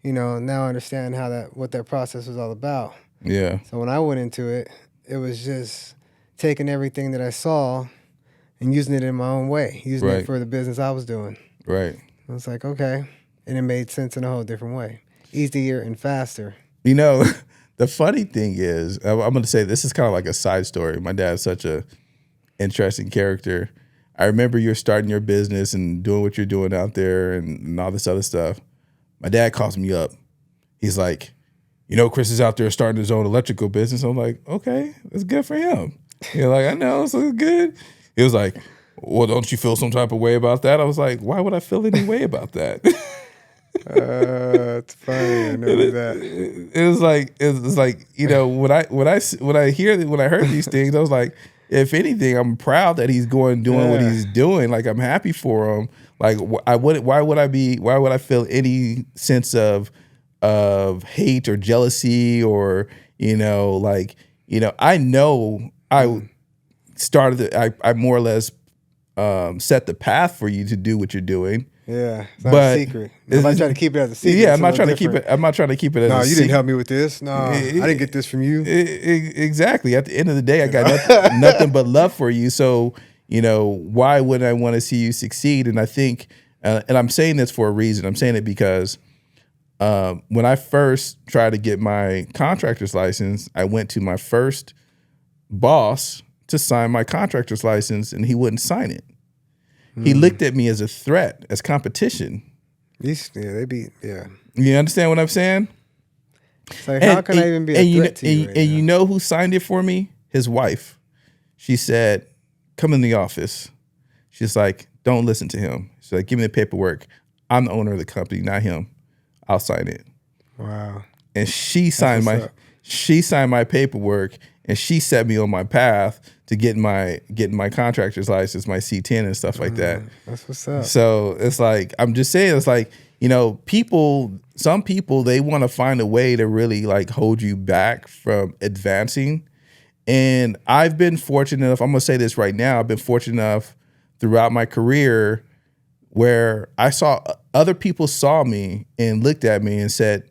Now I understand what that process was all about. Yeah. So when I went into it, it was just taking everything that I saw and using it in my own way, using it for the business I was doing. Right. I was like, okay. And it made sense in a whole different way. Easier and faster. The funny thing is, I'm going to say this is kind of like a side story. My dad's such a interesting character. I remember you're starting your business and doing what you're doing out there and all this other stuff. My dad calls me up. He's like, Chris is out there starting his own electrical business. I'm like, okay, that's good for him. I know, so it's good. He was like, well, don't you feel some type of way about that? I was like, why would I feel any way about that? It's funny. I know that. It was like when I heard these things, I was like, if anything, I'm proud that he's doing what he's doing. Like, I'm happy for him. Like, why would I feel any sense of hate or jealousy or I know I started I more or less set the path for you to do what you're doing. Yeah, it's not a secret. If I try to keep it as a secret, yeah, I'm not trying to keep it as a secret. No, you didn't help me with this. No, I didn't get this from you. Exactly. At the end of the day, I got nothing but love for you. So, why wouldn't I want to see you succeed? And I think, and I'm saying this for a reason. I'm saying it because when I first tried to get my contractor's license, I went to my first boss to sign my contractor's license, and he wouldn't sign it. He looked at me as a threat, as competition. You understand what I'm saying? It's like, how can I even be a threat to you right now? You know who signed it for me? His wife. She said, come in the office. She's like, don't listen to him. She's like, give me the paperwork. I'm the owner of the company, not him. I'll sign it. Wow. And she signed my paperwork, and she set me on my path to getting my contractor's license, my C10 and stuff like that. That's what's up. So it's like, I'm just saying, it's like, some people, they want to find a way to really like hold you back from advancing. And I've been fortunate enough, I'm going to say this right now, I've been fortunate enough throughout my career where other people saw me and looked at me and said,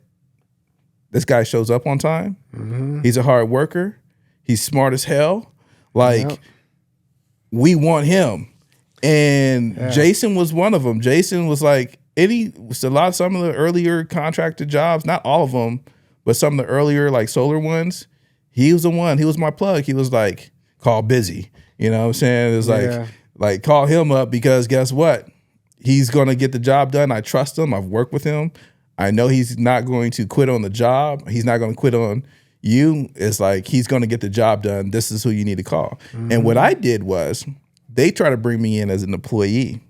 this guy shows up on time. Mm-hmm. He's a hard worker. He's smart as hell. Like, we want him. And Jason was one of them. Jason was like, some of the earlier contracted jobs, not all of them, but some of the earlier like solar ones, he was the one. He was my plug. He was like, call busy. You know what I'm saying? It was like call him up because guess what? He's going to get the job done. I trust him. I've worked with him. I know he's not going to quit on the job. He's not going to quit on you. It's like, he's going to get the job done. This is who you need to call. Mm-hmm. And what I did was they try to bring me in as an employee,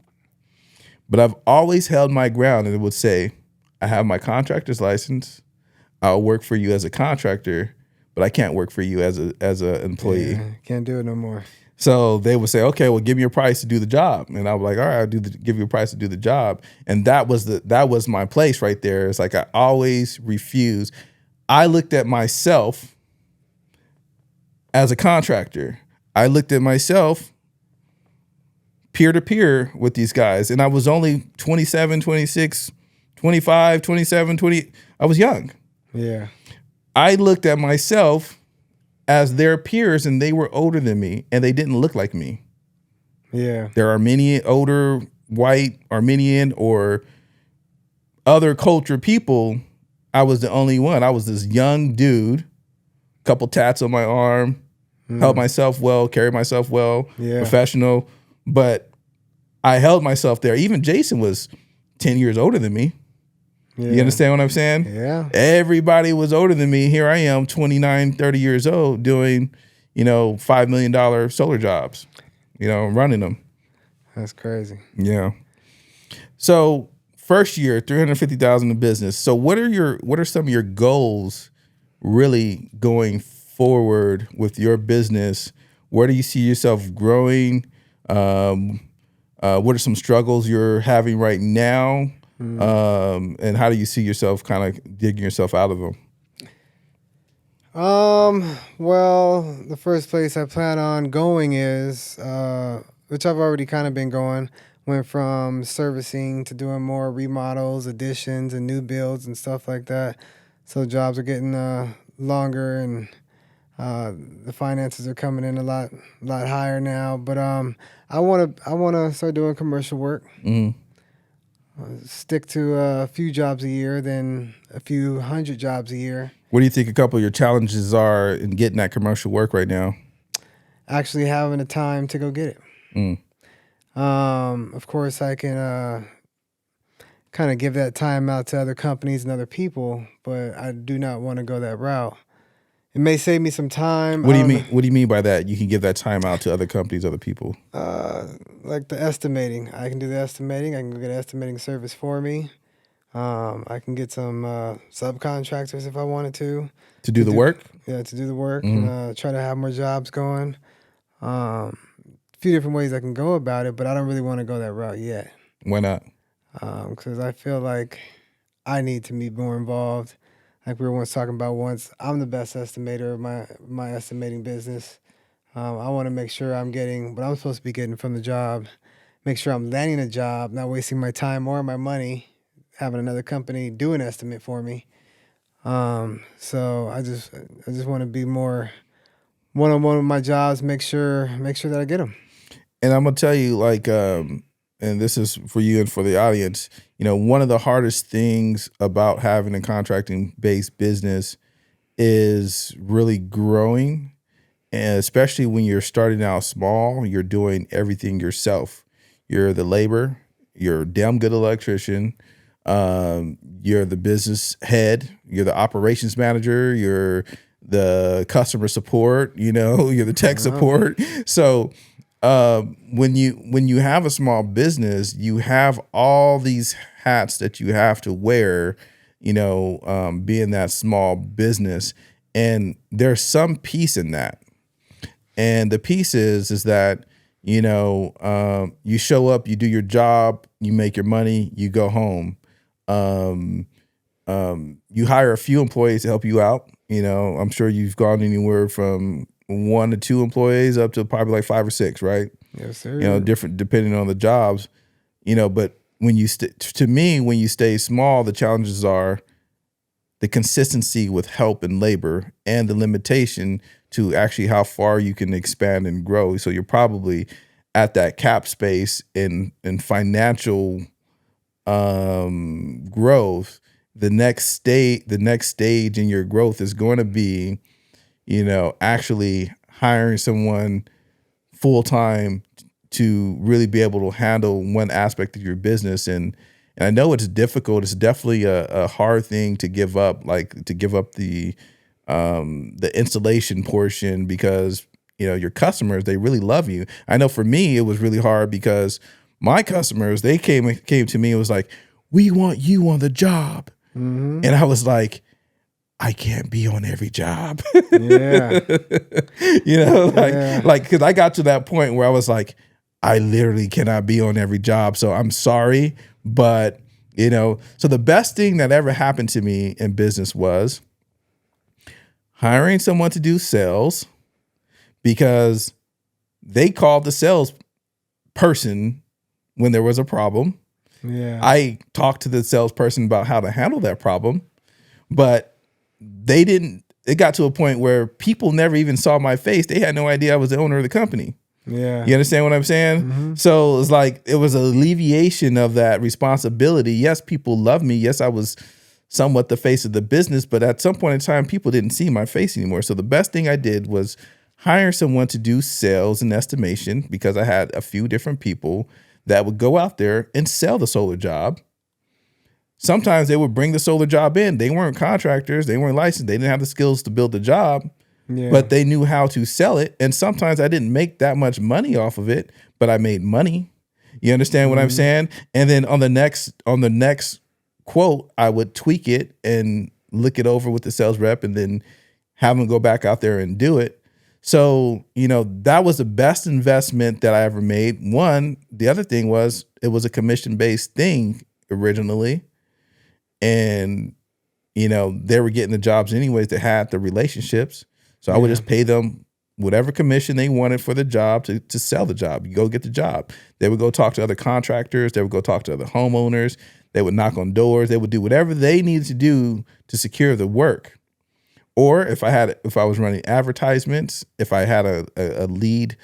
but I've always held my ground and it would say, I have my contractor's license. I'll work for you as a contractor, but I can't work for you as a employee. Yeah, can't do it no more. So they would say, okay, well, give me a price to do the job. And I was like, all right, give you a price to do the job. And that was my place right there. It's like, I always refused. I looked at myself as a contractor. I looked at myself peer-to-peer with these guys. And I was only 27, 26, 25, 27, 20. I was young. Yeah. I looked at myself as their peers, and they were older than me, and they didn't look like me. Yeah. They're Armenian, older, white, Armenian, or other culture people. I was the only one. I was this young dude, couple tats on my arm, held myself well, carried myself well, professional. But I held myself there. Even Jason was 10 years older than me. Yeah. You understand what I'm saying? Yeah. Everybody was older than me. Here I am, 29, 30 years old, doing, $5 million solar jobs, running them. That's crazy. Yeah. So first year, 350,000 in business. So what are some of your goals really going forward with your business? Where do you see yourself growing? What are some struggles you're having right now? And how do you see yourself kind of digging yourself out of them? Well, the first place I plan on going is, which I've already kind of been going, went from servicing to doing more remodels, additions, and new builds and stuff like that. So jobs are getting longer, and the finances are coming in a lot higher now. But I wanna start doing commercial work. Mm-hmm. Stick to a few jobs a year, then a few hundred jobs a year. What do you think a couple of your challenges are in getting that commercial work right now? Actually having the time to go get it. Of course, I can kind of give that time out to other companies and other people, but I do not want to go that route. It may save me some time. What do you mean? What do you mean by that? You can give that time out to other companies, other people? Like the estimating. I can do the estimating. I can go get an estimating service for me. I can get some subcontractors if I wanted to. To do the work? Yeah, to do the work. And try to have more jobs going. A few different ways I can go about it, but I don't really want to go that route yet. Why not? Because I feel like I need to be more involved. Like we were once talking about I'm the best estimator of my estimating business. I want to make sure I'm getting what I'm supposed to be getting from the job. Make sure I'm landing a job, not wasting my time or my money, having another company do an estimate for me. So I just want to be more one-on-one with my jobs. Make sure that I get them. And I'm gonna tell you, and this is for you and for the audience, one of the hardest things about having a contracting-based business is really growing. And especially when you're starting out small, you're doing everything yourself. You're the labor, you're a damn good electrician, you're the business head, you're the operations manager, you're the customer support, you're the tech support. So when you have a small business, you have all these hats that you have to wear, being that small business, and there's some peace in that. And the piece is that, you show up, you do your job, you make your money, you go home. You hire a few employees to help you out. I'm sure you've gone anywhere from 1 to 2 employees up to probably like 5 or 6, right? Yes, sir. Different depending on the jobs, but when you when you stay small, the challenges are the consistency with help and labor and the limitation to actually how far you can expand and grow. So you're probably at that cap space in financial growth. The next stage in your growth is going to be, actually hiring someone full time to really be able to handle one aspect of your business. And I know it's difficult. It's definitely a hard thing to give up, like to give up the installation portion, because your customers, they really love you. I know for me it was really hard because my customers, they came to me and was like, "We want you on the job," and I was like, I can't be on every job. Yeah. Because I got to that point where I was like, I literally cannot be on every job. So I'm sorry, but so the best thing that ever happened to me in business was hiring someone to do sales, because they called the sales person when there was a problem. Yeah. I talked to the salesperson about how to handle that problem, but they didn't. It got to a point where people never even saw my face. They had no idea I was the owner of the company. Yeah. You understand what I'm saying? Mm-hmm. So it's like it was an alleviation of that responsibility. Yes, people love me. Yes, I was somewhat the face of the business, but at some point in time, people didn't see my face anymore. So the best thing I did was hire someone to do sales and estimation, because I had a few different people that would go out there and sell the solar job. Sometimes they would bring the solar job in. They weren't contractors. They weren't licensed. They didn't have the skills to build the job, but they knew how to sell it. And sometimes I didn't make that much money off of it, but I made money. You understand what I'm saying? And then on the next quote, I would tweak it and look it over with the sales rep and then have them go back out there and do it. So, that was the best investment that I ever made. One, the other thing was it was a commission-based thing originally. And, they were getting the jobs anyways that had the relationships. So I would just pay them whatever commission they wanted for the job to sell the job. You go get the job. They would go talk to other contractors. They would go talk to other homeowners. They would knock on doors. They would do whatever they needed to do to secure the work. Or if I was running advertisements, if I had a lead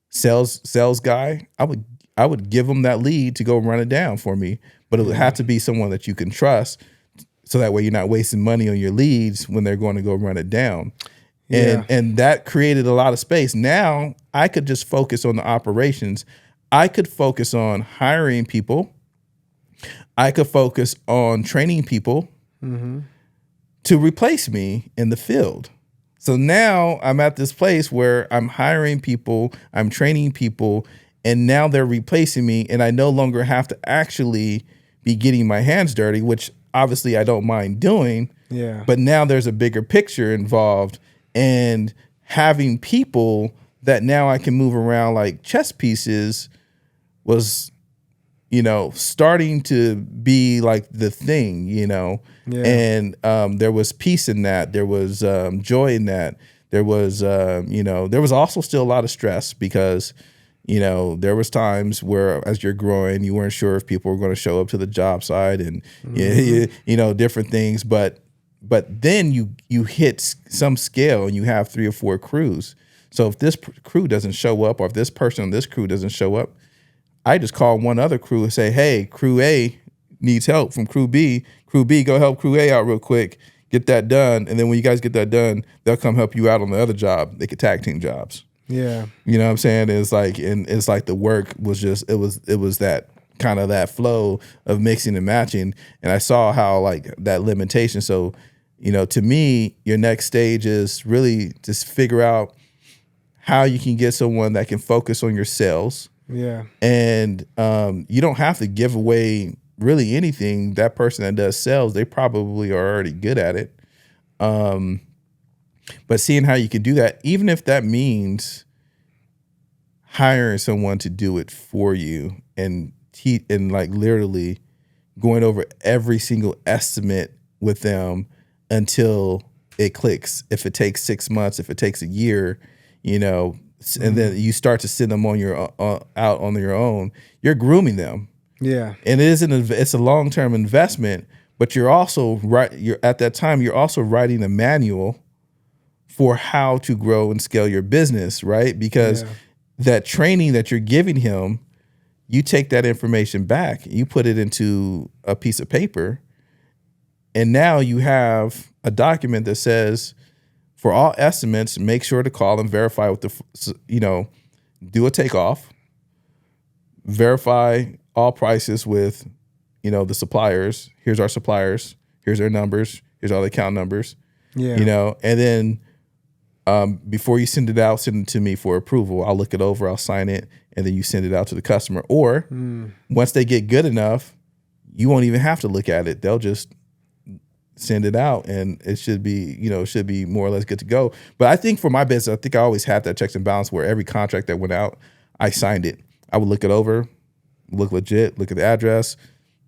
sales guy, I would give them that lead to go run it down for me. But it would have to be someone that you can trust, so that way you're not wasting money on your leads when they're going to go run it down. And that created a lot of space. Now I could just focus on the operations. I could focus on hiring people. I could focus on training people to replace me in the field. So now I'm at this place where I'm hiring people, I'm training people, and now they're replacing me, and I no longer have to actually be getting my hands dirty, which obviously I don't mind doing. Yeah. But now there's a bigger picture involved, and having people that now I can move around like chess pieces was, starting to be like the thing, and there was peace in that. There was joy in that. There was, there was also still a lot of stress because, there was times where as you're growing, you weren't sure if people were going to show up to the job site and, different things. But then you hit some scale and you have 3 or 4 crews. So if this crew doesn't show up, or if this person on this crew doesn't show up, I just call one other crew and say, hey, crew A needs help from crew B. Crew B, go help crew A out real quick. Get that done. And then when you guys get that done, they'll come help you out on the other job. They could tag team jobs. Yeah. You know what I'm saying? It's like the work was just, it was that kind of that flow of mixing and matching. And I saw how like that limitation. So, to me, your next stage is really just figure out how you can get someone that can focus on your sales. Yeah. And you don't have to give away really anything. That person that does sales, they probably are already good at it. But seeing how you can do that, even if that means hiring someone to do it for you and like literally going over every single estimate with them until it clicks. If it takes 6 months, if it takes a year, and then you start to send them on out on your own, you're grooming them. Yeah. And it's a long-term investment, but you're also at that time, you're also writing a manual for how to grow and scale your business, right? Because that training that you're giving him, you take that information back, you put it into a piece of paper, and now you have a document that says, for all estimates, make sure to call and verify with do a takeoff, verify all prices with, the suppliers. Here's our suppliers. Here's their numbers. Here's all the account numbers. Yeah. And then before you send it out, send it to me for approval. I'll look it over. I'll sign it. And then you send it out to the customer. Or once they get good enough, you won't even have to look at it. They'll just send it out, and it should be, more or less good to go. But I think for my business, I think I always had that checks and balance where every contract that went out, I signed it. I would look it over, look legit, look at the address.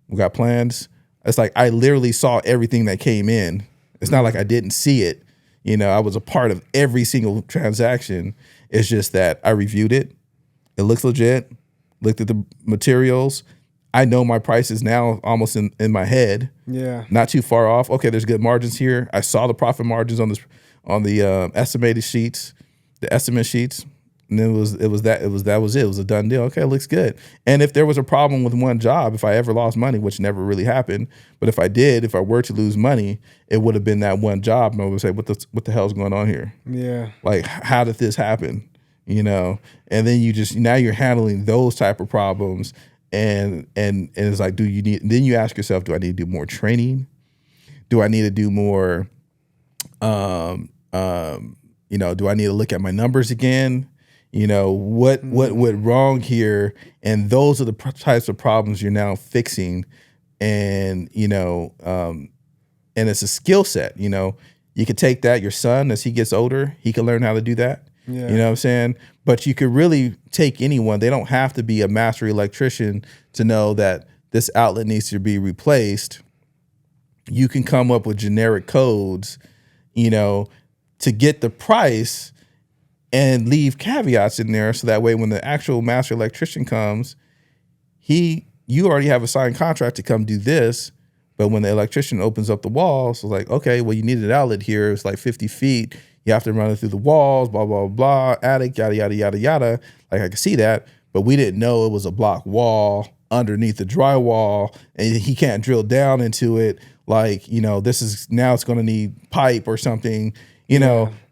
We got plans. It's like I literally saw everything that came in. It's not like I didn't see it. I was a part of every single transaction. It's just that I reviewed it. It looks legit. Looked at the materials. I know my prices now almost in my head. Yeah. Not too far off. Okay, there's good margins here. I saw the profit margins on the estimated sheets, the estimate sheets. And it was it was a done deal. Okay, it looks good. And if there was a problem with one job, if I ever lost money, which never really happened, but if I were to lose money, it would have been that one job. And I would say, what the hell's going on here? Yeah. Like, how did this happen? And then now you're handling those type of problems. and it's like, then you ask yourself, do I need to do more training? Do I need to do more, do I need to look at my numbers again? What went wrong here? And those are the types of problems you're now fixing. And, and it's a skill set, you could take that, your son, as he gets older, he can learn how to do that. Yeah. You know what I'm saying? But you could really take anyone. They don't have to be a master electrician to know that this outlet needs to be replaced. You can come up with generic codes, to get the price and leave caveats in there. So that way, when the actual master electrician comes, you already have a signed contract to come do this. But when the electrician opens up the walls, it's like, okay, well, you need an outlet here. It's like 50 feet. You have to run it through the walls, blah, blah, blah, attic, yada, yada, yada, yada. Like, I can see that, but we didn't know it was a block wall underneath the drywall, and he can't drill down into it. Like, it's going to need pipe or something,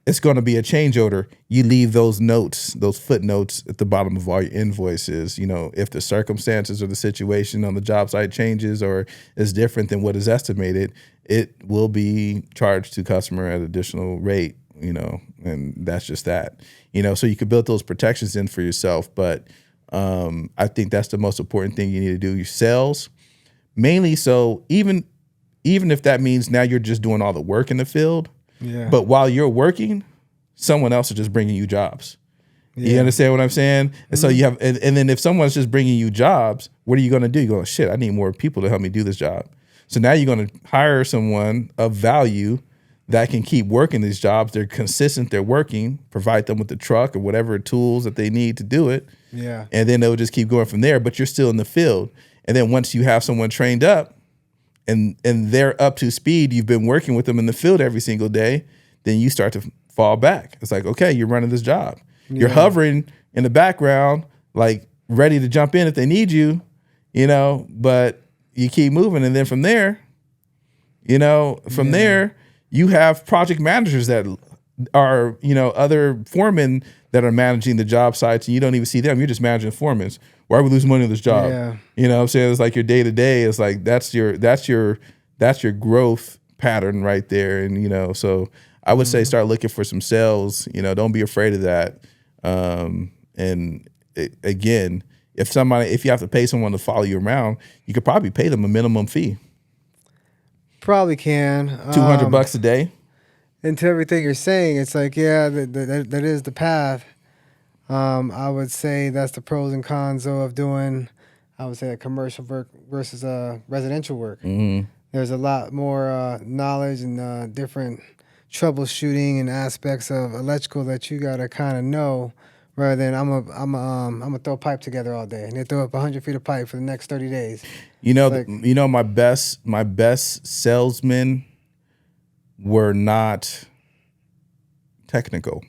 It's going to be a change order. You leave those notes, those footnotes at the bottom of all your invoices. If the circumstances or the situation on the job site changes or is different than what is estimated, it will be charged to customer at additional rate, and that's just that, so you could build those protections in for yourself. But I think that's the most important thing you need to do. Your sales, mainly. So even if that means now you're just doing all the work in the field, but while you're working, someone else is just bringing you jobs. You understand what I'm saying? And so you have, and then if someone's just bringing you jobs, what are you going to do? You're going, shit, I need more people to help me do this job. So now you're going to hire someone of value that can keep working these jobs. They're consistent. They're working. Provide them with the truck or whatever tools that they need to do it. Yeah. And then they'll just keep going from there. But you're still in the field. And then once you have someone trained up, and they're up to speed, you've been working with them in the field every single day, then you start to fall back. It's like, okay, you're running this job. Yeah. You're hovering in the background, like ready to jump in if they need you, but you keep moving. And then from there, there, you have project managers that are, other foremen that are managing the job sites, and you don't even see them. You're just managing foremen. Why are we losing money on this job? Yeah. What I'm saying? It's like your day to day. It's like that's your growth pattern right there. And so I would say start looking for some sales. Don't be afraid of that. Again, if you have to pay someone to follow you around, you could probably pay them a minimum fee. Probably can. $200 a day. Into everything you're saying, it's like, that is the path. I would say that's the pros and cons of doing, I would say, a commercial work versus residential work. Mm-hmm. There's a lot more knowledge and different troubleshooting and aspects of electrical that you gotta kind of know, rather than I'm gonna throw pipe together all day and they throw up 100 feet of pipe for the next 30 days. My best salesmen were not technical.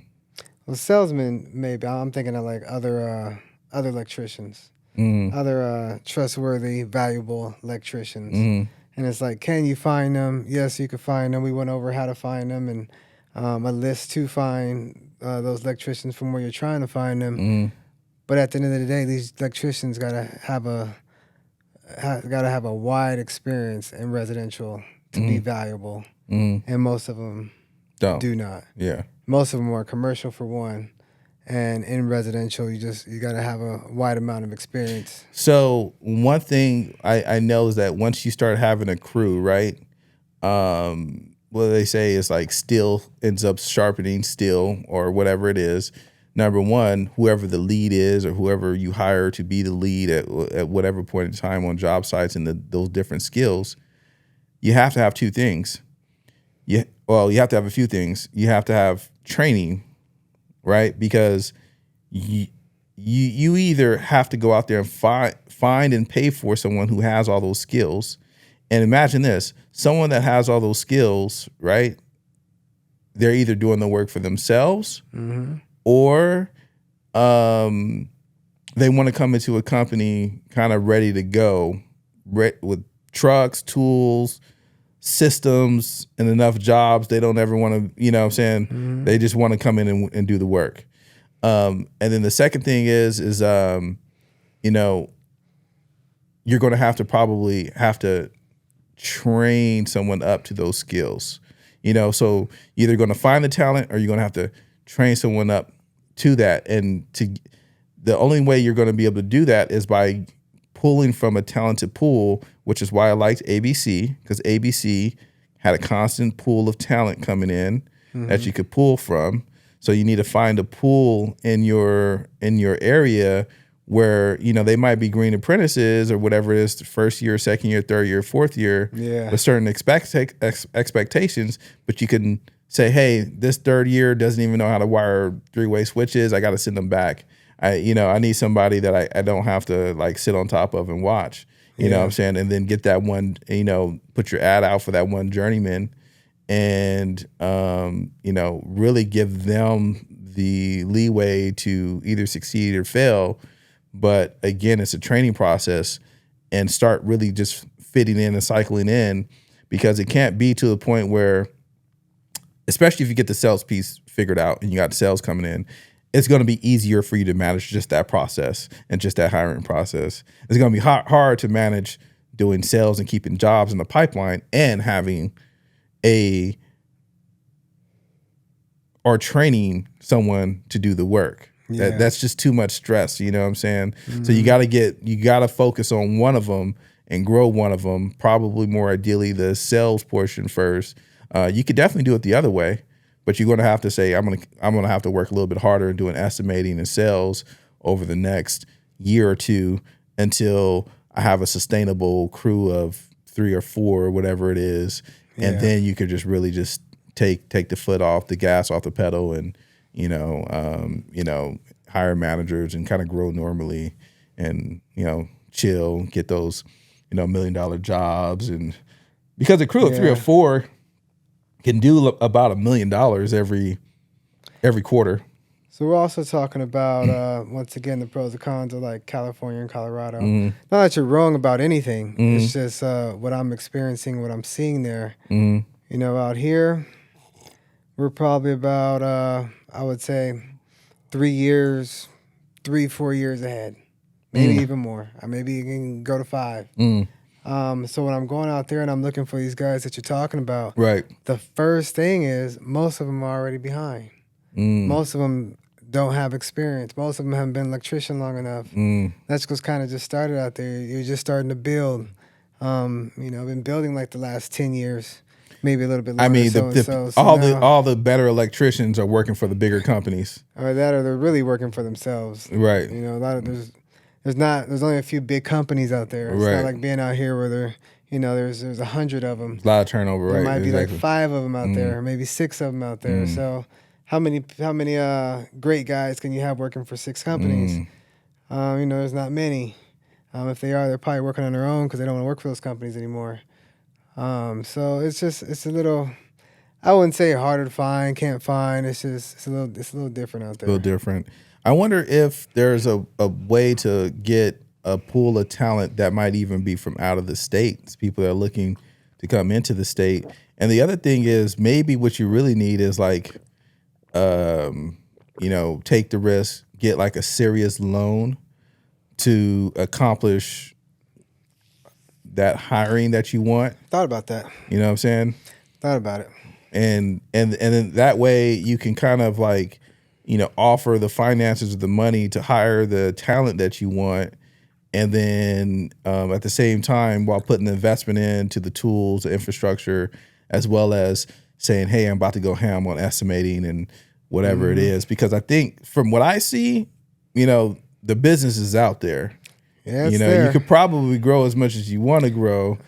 Well, salesmen, maybe. I'm thinking of like other electricians, other trustworthy, valuable electricians. Mm-hmm. And it's like, can you find them? Yes, you can find them. We went over how to find them and a list to find those electricians from where you're trying to find them. Mm-hmm. But at the end of the day, these electricians gotta have a wide experience in residential to be valuable, and most of them do not. Yeah. Most of them are commercial for one, and in residential, you got to have a wide amount of experience. So one thing I know is that once you start having a crew, right? What they say is like steel ends up sharpening steel or whatever it is. Number one, whoever the lead is or whoever you hire to be the lead at whatever point in time on job sites and those different skills, you have to have two things. You have to have a few things. You have to have training, right? Because you either have to go out there and find and pay for someone who has all those skills. And imagine this, someone that has all those skills, right? They're either doing the work for themselves or they want to come into a company kind of ready to go with trucks, tools, systems, and enough jobs. They don't ever want to, they just want to come in and do the work. And then the second thing is you're going to probably have to train someone up to those skills. So you're either going to find the talent or you're going to have to train someone up to that. And the only way you're going to be able to do that is by pulling from a talented pool, which is why I liked ABC, because ABC had a constant pool of talent coming in that you could pull from. So you need to find a pool in your area where, they might be green apprentices or whatever it is, the first year, second year, third year, fourth year, with certain expectations, but you can say, hey, this third year doesn't even know how to wire three-way switches. I got to send them back. I need somebody that I don't have to like sit on top of and watch, you know what I'm saying? And then get that one, put your ad out for that one journeyman and, really give them the leeway to either succeed or fail. But again, it's a training process and start really just fitting in and cycling in, because it can't be to the point where, especially if you get the sales piece figured out and you got sales coming in, it's going to be easier for you to manage just that process and just that hiring process. It's going to be hard to manage doing sales and keeping jobs in the pipeline and having or training someone to do the work. Yeah. That's just too much stress. You know what I'm saying? So you got to focus on one of them and grow one of them, probably more ideally the sales portion first. You could definitely do it the other way, but you're going to have to say, I'm going to have to work a little bit harder in doing estimating and sales over the next year or two until I have a sustainable crew of 3 or 4 or whatever it is. And then you could just really just take the foot off the gas, off the pedal, and, hire managers and kind of grow normally and, chill, get those, $1 million jobs. And because a crew of 3 or 4 can do about $1 million every quarter. So we're also talking about, once again, the pros and cons of like California and Colorado. Not that you're wrong about anything. It's just what I'm experiencing, what I'm seeing there. Out here, we're probably about, I would say, 3 years, 3-4 years ahead, maybe even more. Maybe you can go to 5. So when I'm going out there and I'm looking for these guys that you're talking about, right, the first thing is most of them are already behind. Most of them don't have experience. Most of them haven't been an electrician long enough. That's just kind of just started out there. You're just starting to build. I've been building like the last 10 years. Maybe a little bit longer. I mean, all the better electricians are working for the bigger companies. Or they're really working for themselves. Right. A lot of there's only a few big companies out there. It's not like being out here where there's 100 of them. A lot of turnover, there right? There might be like 5 of them out there, or maybe 6 of them out there. So how many great guys can you have working for 6 companies? There's not many. If they are, they're probably working on their own because they don't want to work for those companies anymore. So it's a little, I wouldn't say harder to find, can't find. It's a little different out there. A little different. I wonder if there's a way to get a pool of talent that might even be from out of the state. It's people that are looking to come into the state. And the other thing is maybe what you really need is like, take the risk, get like a serious loan to accomplish that hiring that you want. Thought about that. You know what I'm saying? Thought about it. And then that way you can kind of like, offer the finances or the money to hire the talent that you want. And then at the same time, while putting the investment into the tools, the infrastructure, as well as saying, hey, I'm about to go ham on estimating and whatever it is. Because I think from what I see, the business is out there. Yeah, you could probably grow as much as you want to grow.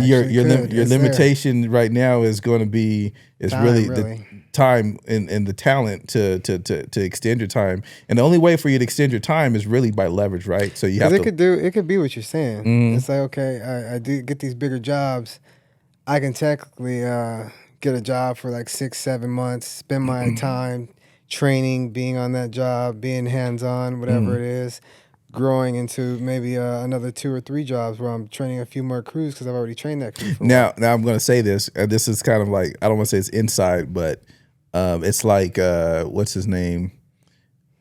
Your limitation right now is going to be the time and the talent to extend your time. And the only way for you to extend your time is really by leverage, right? So you have to. It could be what you're saying. It's like, okay, I do get these bigger jobs. I can technically get a job for like 6-7 months, spend my time training, being on that job, being hands-on, whatever it is. Growing into maybe another 2 or 3 jobs where I'm training a few more crews because I've already trained that crew. Now I'm going to say this. This is kind of like, I don't want to say it's inside, but it's like, what's his name?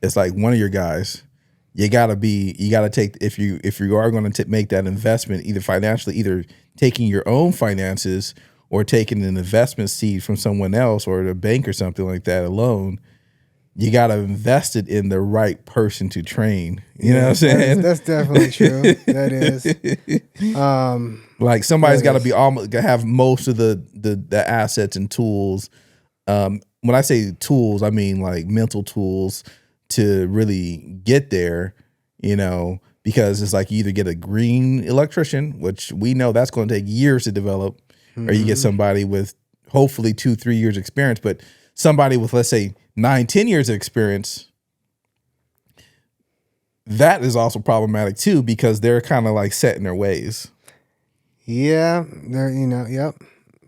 It's like one of your guys you gotta take, if you are going to make that investment, either financially, either taking your own finances or taking an investment seed from someone else or a bank or something like that, a loan, you got to invest it in the right person to train. You know what I'm saying? That's definitely true. That is. Like somebody's got to be almost have most of the assets and tools. When I say tools, I mean like mental tools to really get there, you know, because it's like you either get a green electrician, which we know that's going to take years to develop, or you get somebody with hopefully 2-3 years experience, but somebody with, let's say, 9-10 years of experience, that is also problematic too, because they're kind of like set in their ways. Yeah, they're, yep.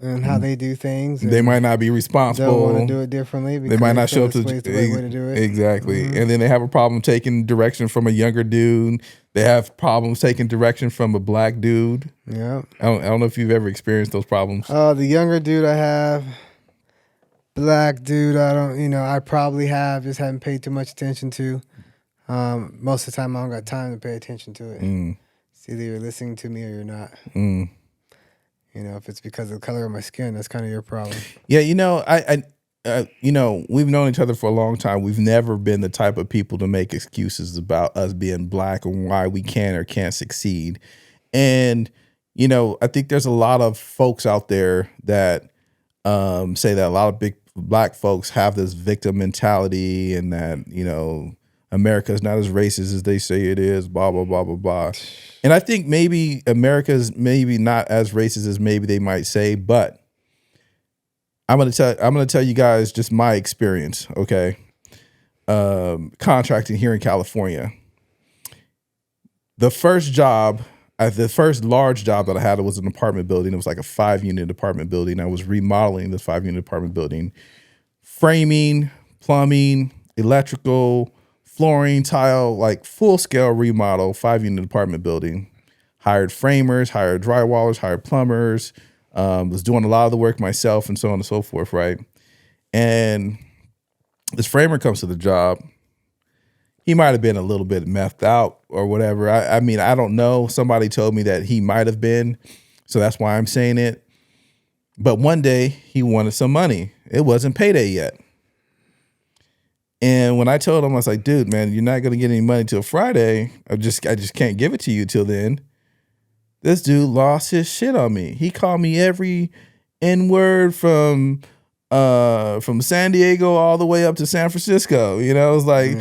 And how they do things. They might not be responsible. They want to do it differently. They might not show up to the right way to do it. Exactly. And then they have a problem taking direction from a younger dude. They have problems taking direction from a black dude. Yeah. I don't know if you've ever experienced those problems. The younger dude I have, black dude I don't, I probably have, just haven't paid too much attention to. Most of the time I don't got time to pay attention to it. It's either you're listening to me or you're not. If it's because of the color of my skin, that's kind of your problem. Yeah, we've known each other for a long time. We've never been the type of people to make excuses about us being black and why we can or can't succeed. And, I think there's a lot of folks out there that say that a lot of big black folks have this victim mentality and that, America is not as racist as they say it is, blah, blah, blah, blah, blah. And I think maybe America's maybe not as racist as maybe they might say, but I'm gonna tell you guys just my experience, okay? Contracting here in California. The first large job that I had was an apartment building. It was like a 5-unit apartment building. I was remodeling this 5-unit apartment building, framing, plumbing, electrical, flooring, tile, like full scale remodel, 5-unit apartment building. Hired framers, hired drywallers, hired plumbers, was doing a lot of the work myself and so on and so forth, right? And this framer comes to the job. He might have been a little bit methed out or whatever. I mean, I don't know. Somebody told me that he might have been, so that's why I'm saying it. But one day he wanted some money. It wasn't payday yet. And when I told him, I was like, dude, man, you're not going to get any money till Friday. I just can't give it to you till then. This dude lost his shit on me. He called me every N-word from San Diego all the way up to San Francisco. It was like,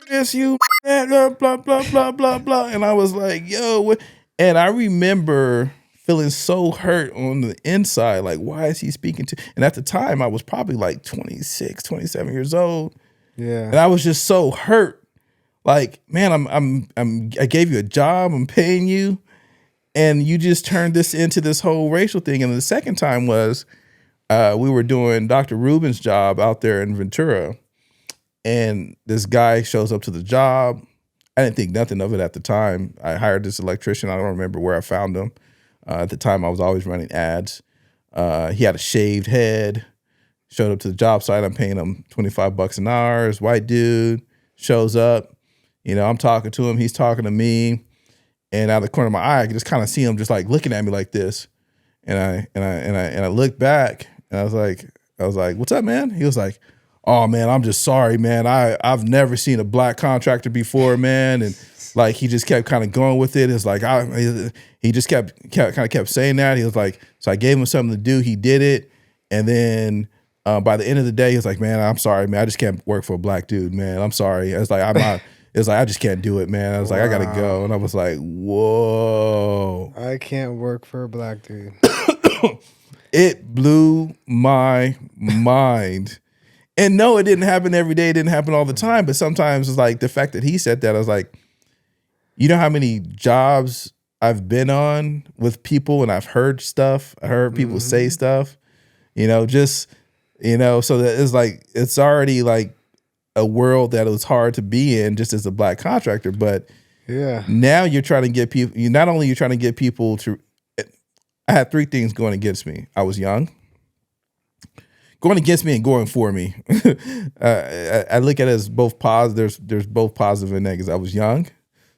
yes, you, blah, blah, blah, blah, blah, blah. And I was like, yo, what? And I remember feeling so hurt on the inside. Like, why is he speaking to? And at the time, I was probably like 26, 27 years old. Yeah. And I was just so hurt. Like, man, I gave you a job, I'm paying you, and you just turned this into this whole racial thing. And the second time was we were doing Dr. Rubin's job out there in Ventura. And this guy shows up to the job. I didn't think nothing of it at the time. I hired this electrician. I don't remember where I found him. At the time, I was always running ads. He had a shaved head. Showed up to the job site. I'm paying him $25 an hour. This white dude shows up. I'm talking to him. He's talking to me. And out of the corner of my eye, I can just kind of see him just like looking at me like this. And I looked back and I was like, what's up, man? He was like, oh man, I'm just sorry, man. I've never seen a black contractor before, man. And like he just kept kind of going with it. It's like he just kept saying that. He was like, so I gave him something to do. He did it. And then by the end of the day, he was like, man, I'm sorry, man. I just can't work for a black dude, man. I'm sorry. It's like, I just can't do it, man. I was like, I gotta go. And I was like, whoa. I can't work for a black dude. It blew my mind. And no, it didn't happen every day. It didn't happen all the time. But sometimes it's like the fact that he said that, I was like, you know how many jobs I've been on with people and I've heard stuff. I heard people say stuff, so that it's like, it's already like a world that it was hard to be in just as a black contractor. But yeah, now you're trying to get people, not only you're trying to get people to, I had 3 things going against me. I was young. going against me and going for me. I look at it as both positive. There's both positive and negatives. I was young,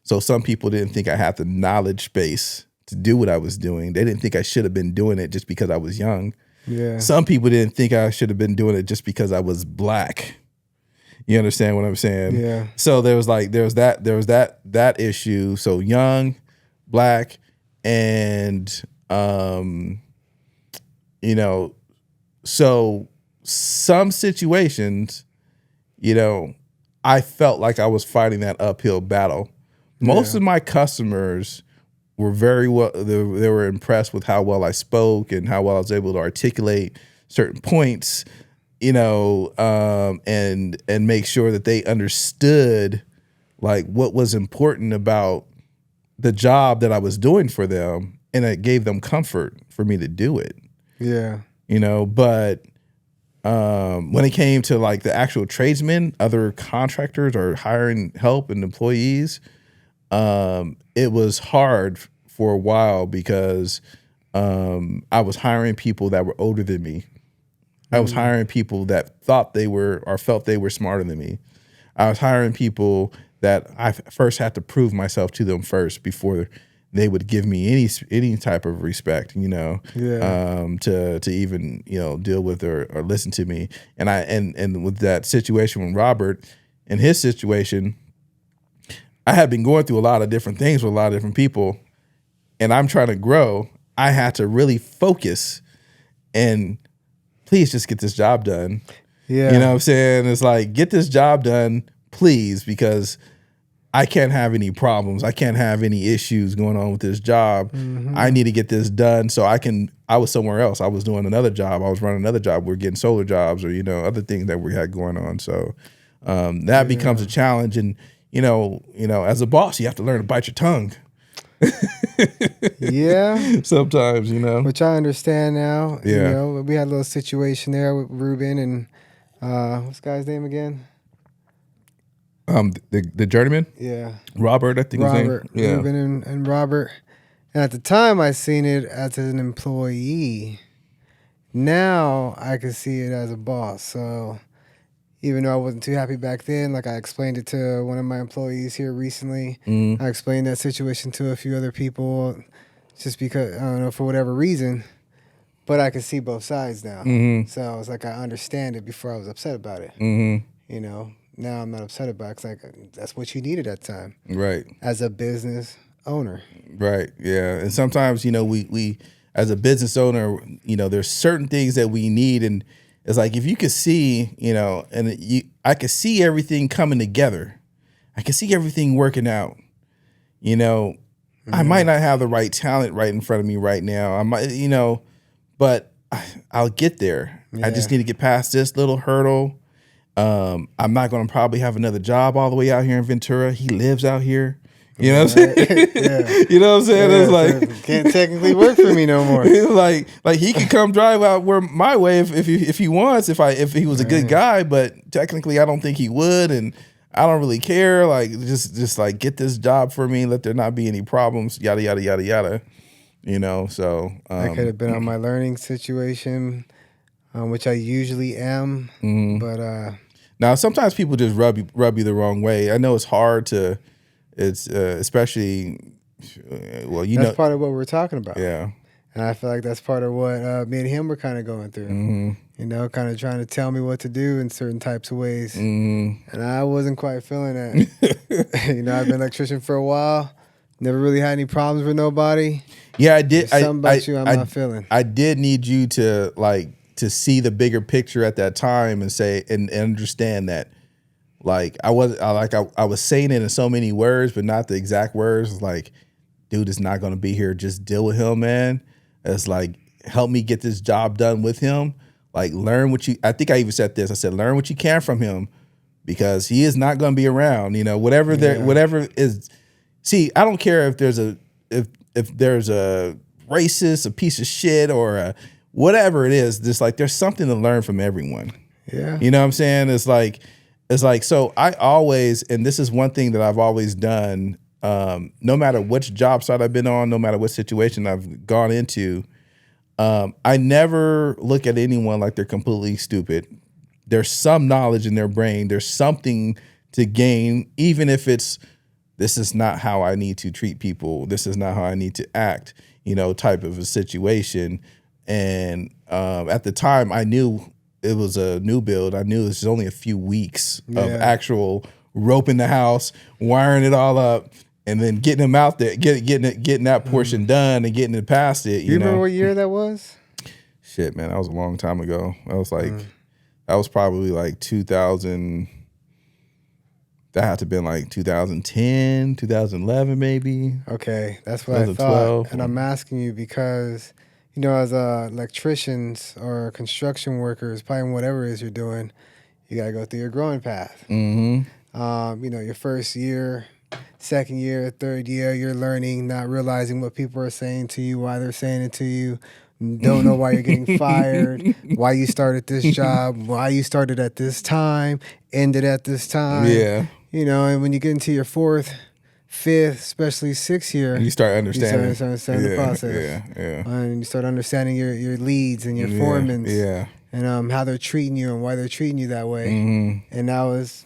so some people didn't think I had the knowledge base to do what I was doing. They didn't think I should have been doing it just because I was young. Yeah. Some people didn't think I should have been doing it just because I was black. You understand what I'm saying? Yeah. So there was that issue. So young, black, and you know, so some situations, you know, I felt like I was fighting that uphill battle. Most of my customers were very well, they were impressed with how well I spoke and how well I was able to articulate certain points, you know, and make sure that they understood like what was important about the job that I was doing for them, and it gave them comfort for me to do it. Yeah. You know, but when it came to like the actual tradesmen, other contractors or hiring help and employees, it was hard for a while because I was hiring people that were older than me. I was hiring people that thought they were or felt they were smarter than me. I was hiring people that I first had to prove myself to them first before they would give me any type of respect, you know, to even, you know, deal with or listen to me. And and with that situation with Robert and his situation, I had been going through a lot of different things with a lot of different people, and I'm trying to grow. I had to really focus and please just get this job done. Yeah. You know what I'm saying? It's like, get this job done, please, because I can't have any problems. I can't have any issues going on with this job. I need to get this done so I was somewhere else. I was doing another job. I was running another job. We're getting solar jobs or, you know, other things that we had going on. So that becomes a challenge. And, you know, as a boss, you have to learn to bite your tongue. Yeah. Sometimes, you know. Which I understand now. Yeah. You know, we had a little situation there with Ruben and what's the guy's name again? The journeyman? Yeah. Robert, I think his name. Yeah. Ruben and Robert. And at the time I seen it as an employee. Now I can see it as a boss. So even though I wasn't too happy back then, like I explained it to one of my employees here recently. I explained that situation to a few other people just because, I don't know, for whatever reason. But I can see both sides now. So it's like I understand it before I was upset about it. You know, now I'm not upset about it because like, that's what you needed at the time. Right. As a business owner. Right. Yeah. And sometimes, you know, we as a business owner, you know, there's certain things that we need. And it's like, if you could see, you know, and I could see everything coming together. I could see everything working out. You know, I might not have the right talent right in front of me right now. I might, you know, but I'll get there. I just need to get past this little hurdle. I'm not going to probably have another job all the way out here in Ventura. He lives out here. You know what I'm saying? You know what I'm saying? It's like, so it can't technically work for me no more. like he could come drive out my way if he wants, if he was a good guy, but technically I don't think he would, and I don't really care. Like just like, get this job for me, let there not be any problems, yada yada yada yada. You know, so I could have been on my learning situation, which I usually am, but now sometimes people just rub you the wrong way. I know it's hard to. It's especially, well, you know. That's part of what we're talking about. Yeah. And I feel like that's part of what me and him were kind of going through. You know, kind of trying to tell me what to do in certain types of ways. And I wasn't quite feeling that. You know, I've been an electrician for a while. Never really had any problems with nobody. Yeah, I did. There's something about you I'm not feeling. I did need you to see the bigger picture at that time and say and understand that. Like I was saying it in so many words, but not the exact words. Like, dude is not going to be here. Just deal with him, man. It's like, help me get this job done with him. Like, learn what you. I think I even said this. I said, learn what you can from him, because he is not going to be around. You know, whatever is. See, I don't care if there's if there's a racist, a piece of shit, or whatever it is. Just like, there's something to learn from everyone. Yeah. You know what I'm saying? It's like, so I always, and this is one thing that I've always done, no matter which job site I've been on, no matter what situation I've gone into, I never look at anyone like they're completely stupid. There's some knowledge in their brain. There's something to gain, even if it's, this is not how I need to treat people. This is not how I need to act, type of a situation. And at the time, I knew it was a new build. I knew it was only a few weeks of actual roping the house, wiring it all up, and then getting them out there, getting that portion done and getting it past it. You remember what year that was? Shit, man, that was a long time ago. That was probably like 2000. That had to have been like 2010, 2011, maybe. Okay, that's what I thought. And I'm asking you because, as electricians or construction workers, probably whatever it is you're doing, you got to go through your growing path. Mm-hmm. Your first year, second year, third year, you're learning, not realizing what people are saying to you, why they're saying it to you. Don't know why you're getting fired, why you started this job, why you started at this time, ended at this time. Yeah. And when you get into your fourth, fifth, especially sixth year, you start understanding. The process. Yeah. And you start understanding your leads and your foremans. Yeah. And how they're treating you and why they're treating you that way. Mm-hmm. And that was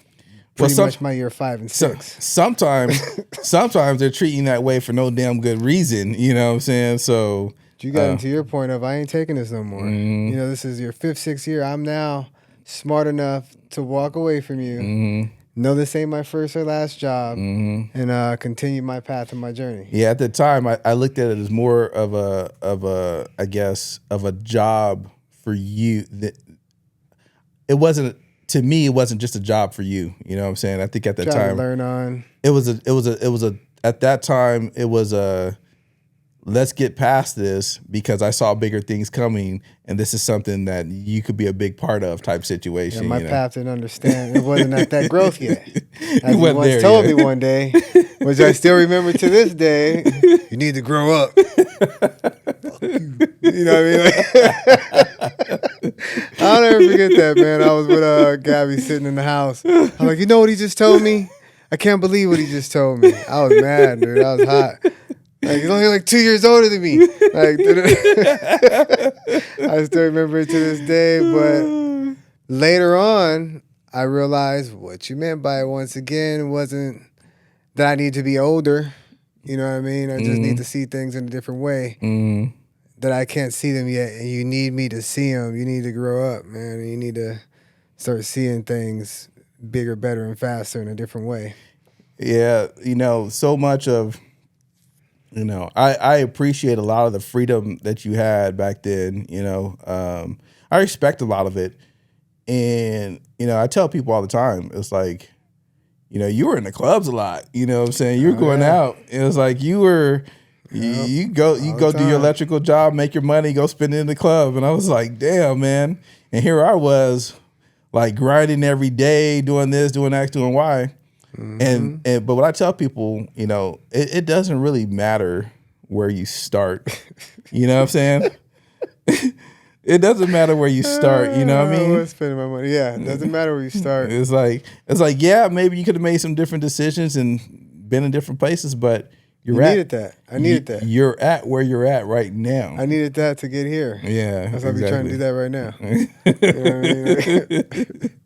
pretty much my year 5 and 6. Sometimes they're treating you that way for no damn good reason. You know what I'm saying? So you got into your point of, I ain't taking this no more. Mm-hmm. This is your 5th, 6th year. I'm now smart enough to walk away from you. Mm-hmm. No, this ain't my first or last job, mm-hmm. and continue my path and my journey. Yeah, at the time, I looked at it as more of a job for you. That it wasn't, to me, it wasn't just a job for you. You know what I'm saying? I think at the time, to learn on. It was at that time, it was a, let's get past this because I saw bigger things coming, and this is something that you could be a big part of type situation. Yeah, my path didn't understand. It wasn't at that growth yet. As you he once told me one day, which I still remember to this day, you need to grow up. You know what I mean? I'll never forget that, man. I was with Gabby sitting in the house. I'm like, you know what he just told me? I can't believe what he just told me. I was mad, dude. I was hot. He's only like 2 years older than me. I still remember it to this day. But later on, I realized what you meant by it once again wasn't that I need to be older. You know what I mean? I just need to see things in a different way. Mm-hmm. That I can't see them yet. And you need me to see them. You need to grow up, man. You need to start seeing things bigger, better, and faster in a different way. Yeah, so much of... I appreciate a lot of the freedom that you had back then. I respect a lot of it. And, I tell people all the time, it's like, you were in the clubs a lot. You know what I'm saying? You were going out. It was like you were, you go do your electrical job, make your money, go spend it in the club. And I was like, damn, man. And here I was like grinding every day, doing this, doing X, doing Y. Mm-hmm. But what I tell people, it doesn't really matter where you start. You know what I'm saying? It doesn't matter where you start. You know what I mean? I'm spending my money. Yeah, it doesn't matter where you start. It's like yeah, maybe you could have made some different decisions and been in different places, but I needed that. You're at where you're at right now. I needed that to get here. Yeah, that's why I'm trying to do that right now. You know what I mean?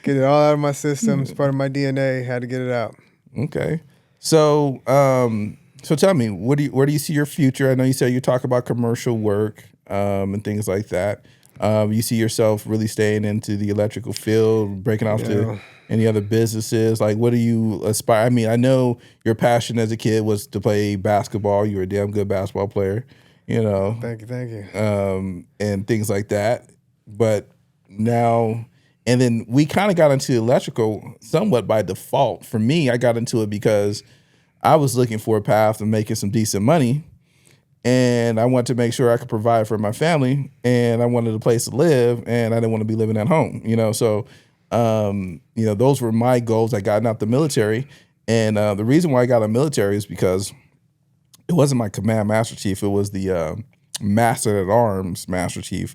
Get it all out of my system. It's part of my DNA. Had to get it out. Okay. So, tell me, where do you see your future? I know you said you talk about commercial work and things like that. You see yourself really staying into the electrical field, breaking off to any other businesses? Like, what do you aspire? I mean, I know your passion as a kid was to play basketball. You were a damn good basketball player. Thank you. And things like that. But now. And then we kind of got into electrical somewhat by default. For me, I got into it because I was looking for a path of making some decent money. And I wanted to make sure I could provide for my family. And I wanted a place to live. And I didn't want to be living at home, So, those were my goals. I got out the military. And the reason why I got out of the military is because it wasn't my command master chief. It was the master at arms master chief.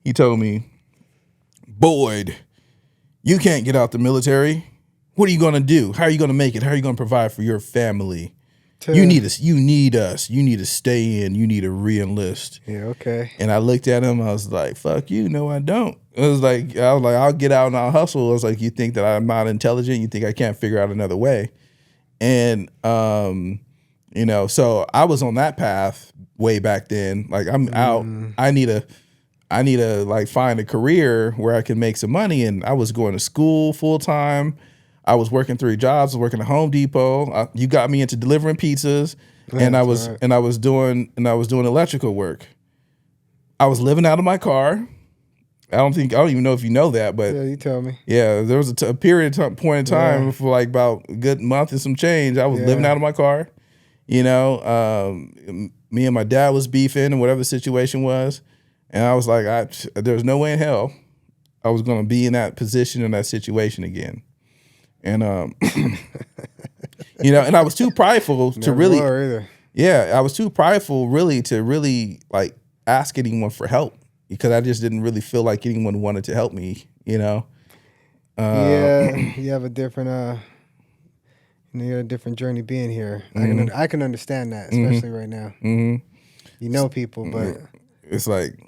He told me, Boyd, you can't get out the military. What are you going to do? How are you going to make it? How are you going to provide for your family? You need us. You need us. You need to stay in. You need to re-enlist. Yeah, okay. And I looked at him. I was like, "Fuck you." No, I don't. I was like, I'll get out and I'll hustle. I was like, you think that I'm not intelligent? You think I can't figure out another way? And so I was on that path way back then. Like I'm out. I need to like find a career where I can make some money. And I was going to school full time. I was working 3 jobs. I was working at Home Depot. You got me into delivering pizzas, and I was doing electrical work. I was living out of my car. I don't even know if you know that, but yeah, you tell me. Yeah, there was a point in time for like about a good month and some change. I was living out of my car. Me and my dad was beefing and whatever the situation was, and I was like, there's no way in hell I was going to be in that position in that situation again. And and I was too prideful to really. Yeah, I was too prideful really to really like ask anyone for help because I just didn't really feel like anyone wanted to help me. Yeah, you have a different you have a different journey being here. I can understand that, especially right now. You know people, but it's like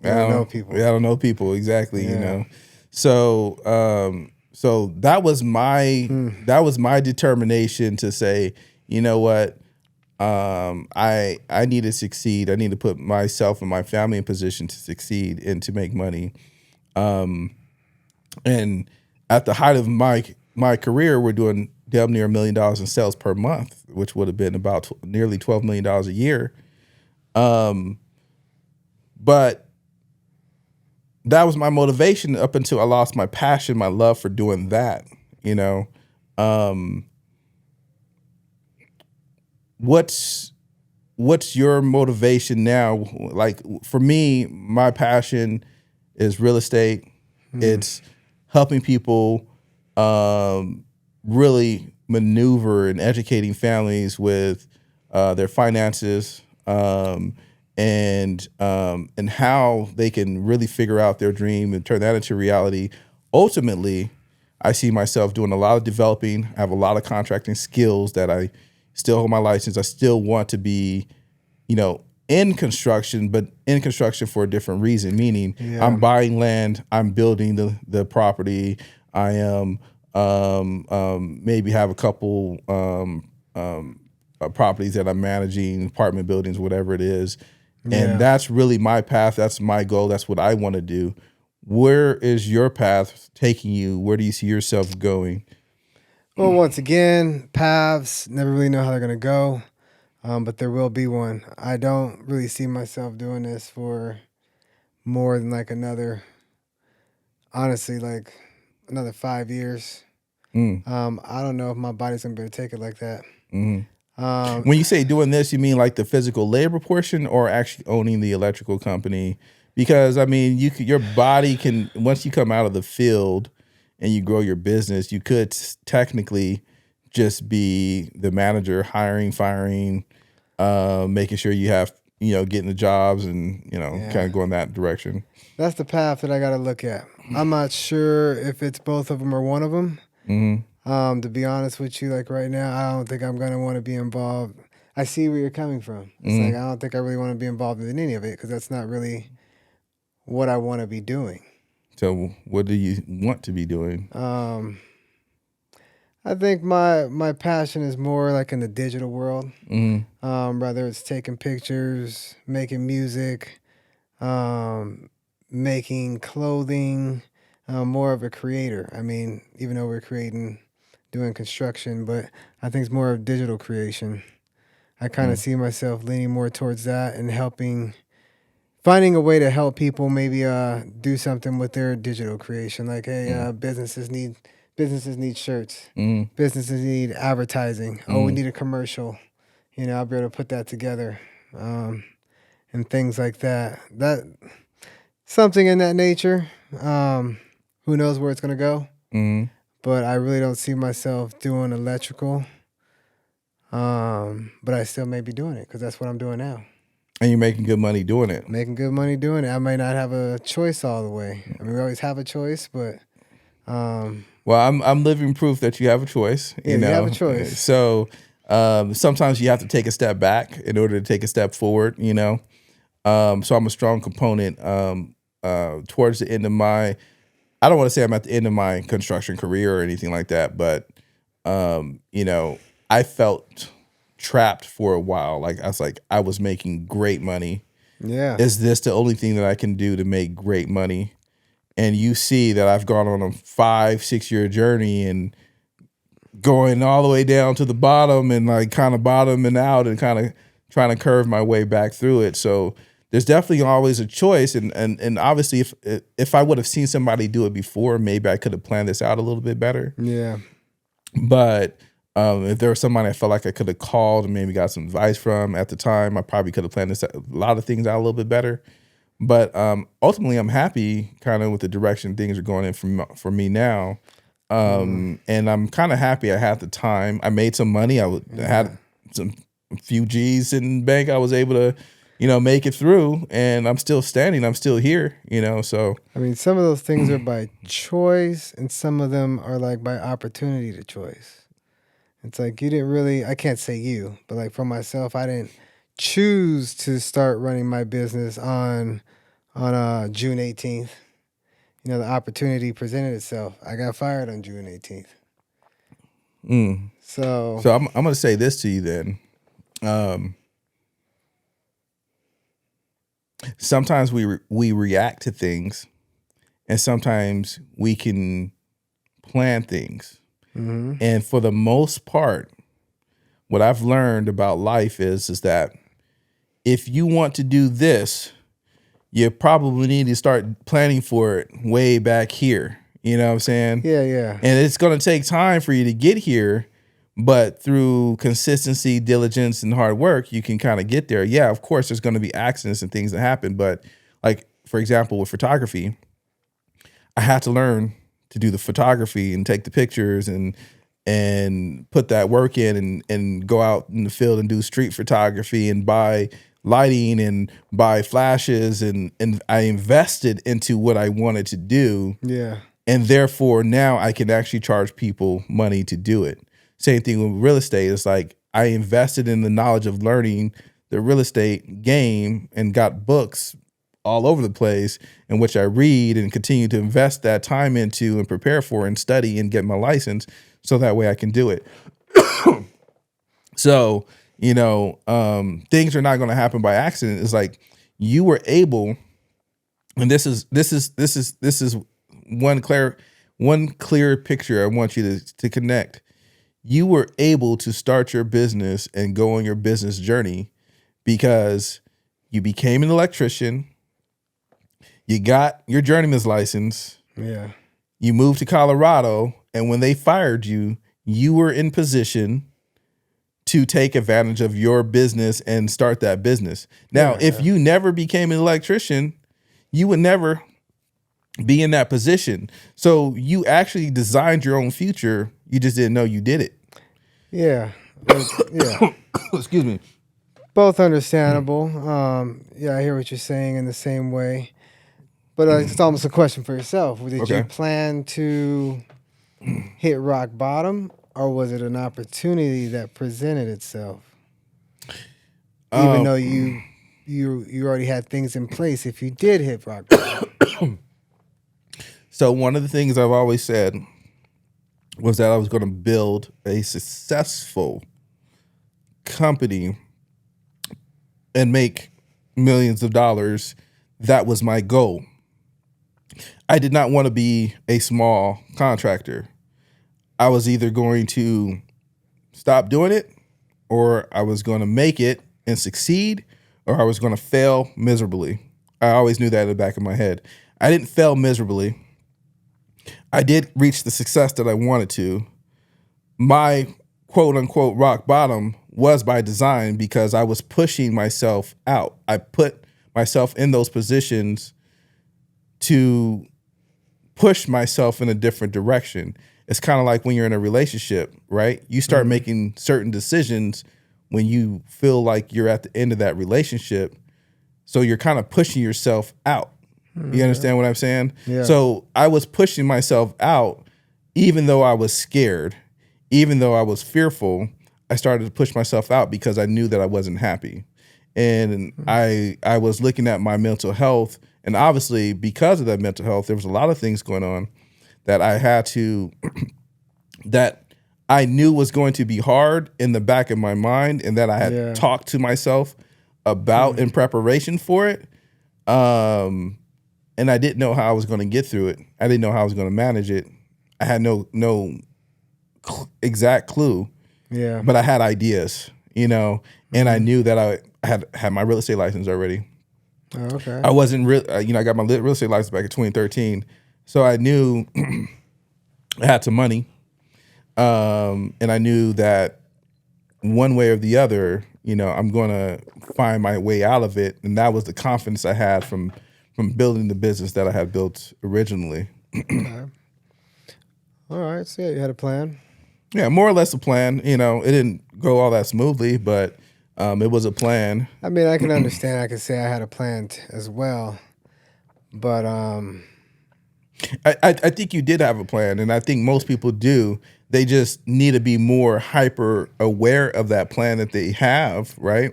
I don't know people. Yeah, I don't know people exactly. Yeah. So that was my determination to say, you know what, I need to succeed. I need to put myself and my family in position to succeed and to make money. And at the height of my career, we're doing damn near $1 million in sales per month, which would have been about nearly $12 million a year. But that was my motivation up until I lost my passion, my love for doing that. What's your motivation now? Like for me, my passion is real estate. It's helping people really maneuver and educating families with their finances. And how they can really figure out their dream and turn that into reality. Ultimately, I see myself doing a lot of developing. I have a lot of contracting skills that I still hold my license. I still want to be, in construction, but in construction for a different reason, meaning I'm buying land, I'm building the property. I am maybe have a couple properties that I'm managing, apartment buildings, whatever it is. And that's really my path. That's my goal. That's what I want to do. Where is your path taking you? Where do you see yourself going? Well, once again, paths, never really know how they're going to go, but there will be one. I don't really see myself doing this for more than another 5 years. I don't know if my body's going to be able to take it like that. When you say doing this, you mean like the physical labor portion or actually owning the electrical company? Because your body can, once you come out of the field and you grow your business, you could technically just be the manager, hiring, firing, making sure you have, getting the jobs and, kind of going that direction. That's the path that I got to look at. I'm not sure if it's both of them or one of them. To be honest with you, right now, I don't think I'm going to want to be involved. I see where you're coming from. It's I don't think I really want to be involved in any of it because that's not really what I want to be doing. So what do you want to be doing? I think my passion is more in the digital world. Whether it's taking pictures, making music, making clothing, more of a creator. Even though we're doing construction, but I think it's more of digital creation. I kind of see myself leaning more towards that and finding a way to help people maybe do something with their digital creation. Businesses need shirts. Businesses need advertising. We need a commercial. I'll be able to put that together and things like that. That something in that nature. Who knows where it's going to go? But I really don't see myself doing electrical. But I still may be doing it because that's what I'm doing now. And you're making good money doing it. Making good money doing it. I may not have a choice all the way. We always have a choice, but... Well, I'm living proof that you have a choice. You have a choice. So Sometimes you have to take a step back in order to take a step forward, you know. So I'm a strong component towards the end of my, I don't want to say I'm at the end of my construction career or anything like that, but, you know, I felt trapped for a while. Like I was making great money. Yeah. Is this the only thing that I can do to make great money? And you see that I've gone on a 5-6 year journey and going all the way down to the bottom and like kind of bottoming out and kind of trying to curve my way back through it. So there's definitely always a choice. And obviously if I would have seen somebody do it before, maybe I could have planned this out a little bit better. Yeah. But if there was somebody I felt like I could have called and maybe got some advice from at the time, I probably could have planned a lot of things out a little bit better. But ultimately, I'm happy kind of with the direction things are going in for me now. And I'm kind of happy I had the time. I made some money. I had a few G's in the bank. I was able to, you know, make it through, and I'm still standing. I'm still here, you know, so. I mean, some of those things are by choice, and some of them are like by opportunity to choice. It's like you didn't really, I can't say you, but like for myself, I didn't choose to start running my business on June 18th. You know, the opportunity presented itself. I got fired on June 18th. So I'm going to say this to you then. Sometimes we react to things, and sometimes we can plan things. And for the most part, what I've learned about life is that if you want to do this, you probably need to start planning for it way back here. You know what I'm saying? Yeah. And it's going to take time for you to get here, but through consistency, diligence, and hard work, you can kind of get there. Yeah, of course, there's going to be accidents and things that happen. But like, for example, with photography, I had to learn to do the photography and take the pictures and put that work in and go out in the field and do street photography and buy lighting and buy flashes. And I invested into what I wanted to do. Yeah. And therefore now I can actually charge people money to do it. Same thing with real estate. It's like I invested in the knowledge of learning the real estate game and got books all over the place in which I read and continue to invest that time into and prepare for and study and get my license so that way I can do it. So, you know, things are not going to happen by accident. It's like you were able, and this is one clear picture I want you to connect. You were able to start your business and go on your business journey because you became an electrician. You got your journeyman's license. Yeah. You moved to Colorado, and when they fired you, you were in position to take advantage of your business and start that business. Now, if you never became an electrician, you would never be in that position. So you actually designed your own future. You just didn't know you did it. Yeah. Yeah. Excuse me. Both understandable. Yeah, I hear what you're saying in the same way. But it's almost a question for yourself. Did you plan to hit rock bottom, or was it an opportunity that presented itself? Even though you already had things in place if you did hit rock bottom. So one of the things I've always said was that I was going to build a successful company and make millions of dollars. That was my goal. I did not want to be a small contractor. I was either going to stop doing it, or I was going to make it and succeed, or I was going to fail miserably. I always knew that in the back of my head. I didn't fail miserably. I did reach the success that I wanted to. My quote unquote rock bottom was by design because I was pushing myself out. I put myself in those positions to push myself in a different direction. It's kind of like when you're in a relationship, right? You start making certain decisions when you feel like you're at the end of that relationship. So you're kind of pushing yourself out. You understand what I'm saying? Yeah. So I was pushing myself out, even though I was scared, even though I was fearful. I started to push myself out because I knew that I wasn't happy. And I was looking at my mental health, and obviously because of that mental health, there was a lot of things going on that I had to, that I knew was going to be hard in the back of my mind, and that I had talked to myself about in preparation for it. And I didn't know how I was going to get through it. I didn't know how I was going to manage it. I had no exact clue. Yeah. But I had ideas, and I knew that I had my real estate license already. Oh, okay. I wasn't real, I got my real estate license back in 2013. So I knew I had some money. And I knew that one way or the other, I'm going to find my way out of it. And that was the confidence I had from building the business that I had built originally. Okay. All right. So you had a plan. Yeah, more or less a plan. It didn't go all that smoothly, but it was a plan. I mean, I can understand. I can say I had a plan as well, but I think you did have a plan, and I think most people do. They just need to be more hyper aware of that plan that they have, right?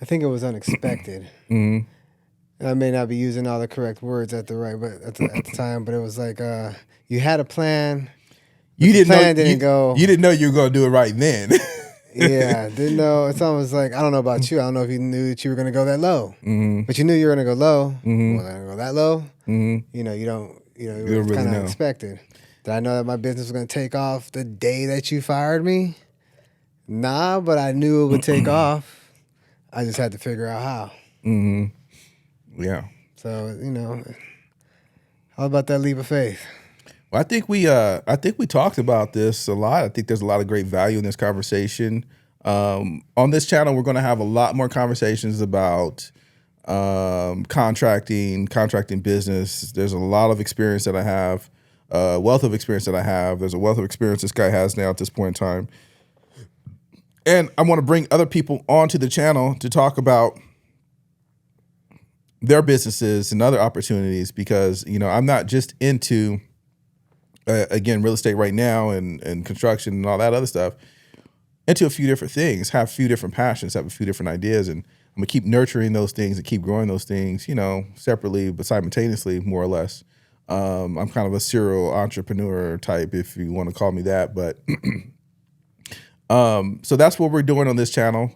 I think it was unexpected. Mm-hmm. I may not be using all the correct words at the time, but it was like you had a plan. You didn't know. You didn't know you were going to do it right then. Yeah, didn't know. It's almost like, I don't know about you. I don't know if you knew that you were going to go that low, but you knew you were going to go low. Mm-hmm. Well, I go that low. Mm-hmm. It was kind of unexpected. Did I know that my business was going to take off the day that you fired me? Nah, but I knew it would take off. I just had to figure out how. Mm-hmm. Yeah. So, how about that leap of faith? Well, I think we talked about this a lot. I think there's a lot of great value in this conversation. On this channel, we're going to have a lot more conversations about contracting business. There's a lot of experience that I have, wealth of experience that I have. There's a wealth of experience this guy has now at this point in time. And I want to bring other people onto the channel to talk about their businesses and other opportunities, because, I'm not just into again, real estate right now and construction and all that other stuff, into a few different things, have a few different passions, have a few different ideas. And I'm going to keep nurturing those things and keep growing those things, separately, but simultaneously, more or less. I'm kind of a serial entrepreneur type, if you want to call me that. But so that's what we're doing on this channel.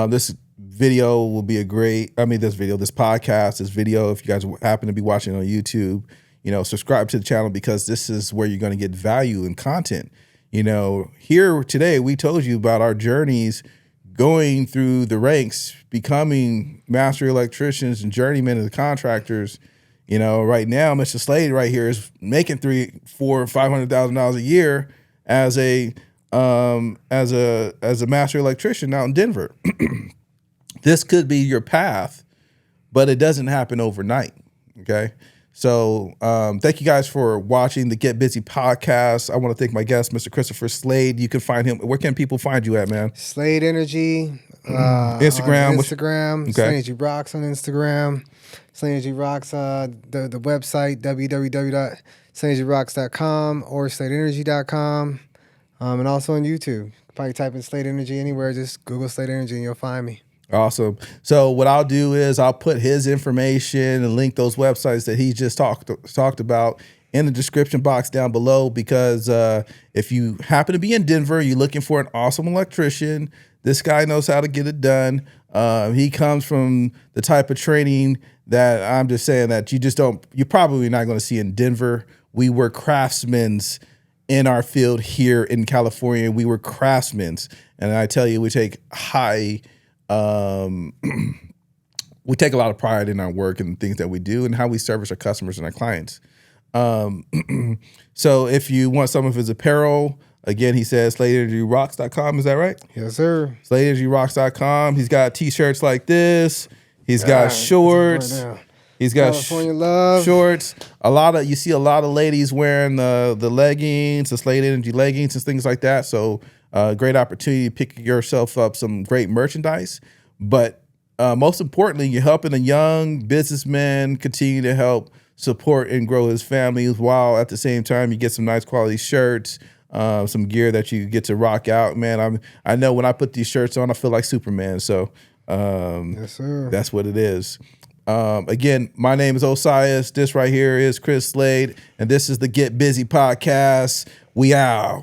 This video will be this podcast, this video, if you guys happen to be watching on YouTube, subscribe to the channel, because this is where you're going to get value and content. Here today, we told you about our journeys going through the ranks, becoming master electricians and journeymen and contractors. Right now, Mr. Slade right here is making $300,000, $400,000, $500,000 a year as a master electrician out in Denver. This could be your path, but it doesn't happen overnight. Okay. So thank you guys for watching the Get Busy podcast. I want to thank my guest, Mr. Christopher Slade. You can find him. Where can people find you at, man? Slade Energy. Instagram. Okay. Slade Energy Rocks on Instagram. Slade Energy Rocks, the website, www.sladenergyrocks.com or sladenergy.com. And also on YouTube. Probably type in Slade Energy anywhere. Just Google Slade Energy and you'll find me. Awesome. So what I'll do is I'll put his information and link those websites that he just talked about in the description box down below, because if you happen to be in Denver, you're looking for an awesome electrician, this guy knows how to get it done. He comes from the type of training that I'm just saying that you're probably not going to see in Denver. We were craftsmen in our field here in California. We were craftsmen. And I tell you, we take we take a lot of pride in our work and the things that we do and how we service our customers and our clients. So if you want some of his apparel, again, he says SladeEnergyRocks.com. Is that right? Yes, sir. SladeEnergyRocks.com. He's got t-shirts like this. He's got shorts. He's got California love shorts. You see a lot of ladies wearing the leggings, the Slade Energy leggings and things like that. So great opportunity to pick yourself up some great merchandise. But most importantly, you're helping a young businessman continue to help support and grow his family, while at the same time you get some nice quality shirts, some gear that you get to rock out, man. I know when I put these shirts on, I feel like Superman. So Yes, sir. that's what it is. Again, my name is Osias. This right here is Chis Slade, and this is the Get Busy Podcast. We out.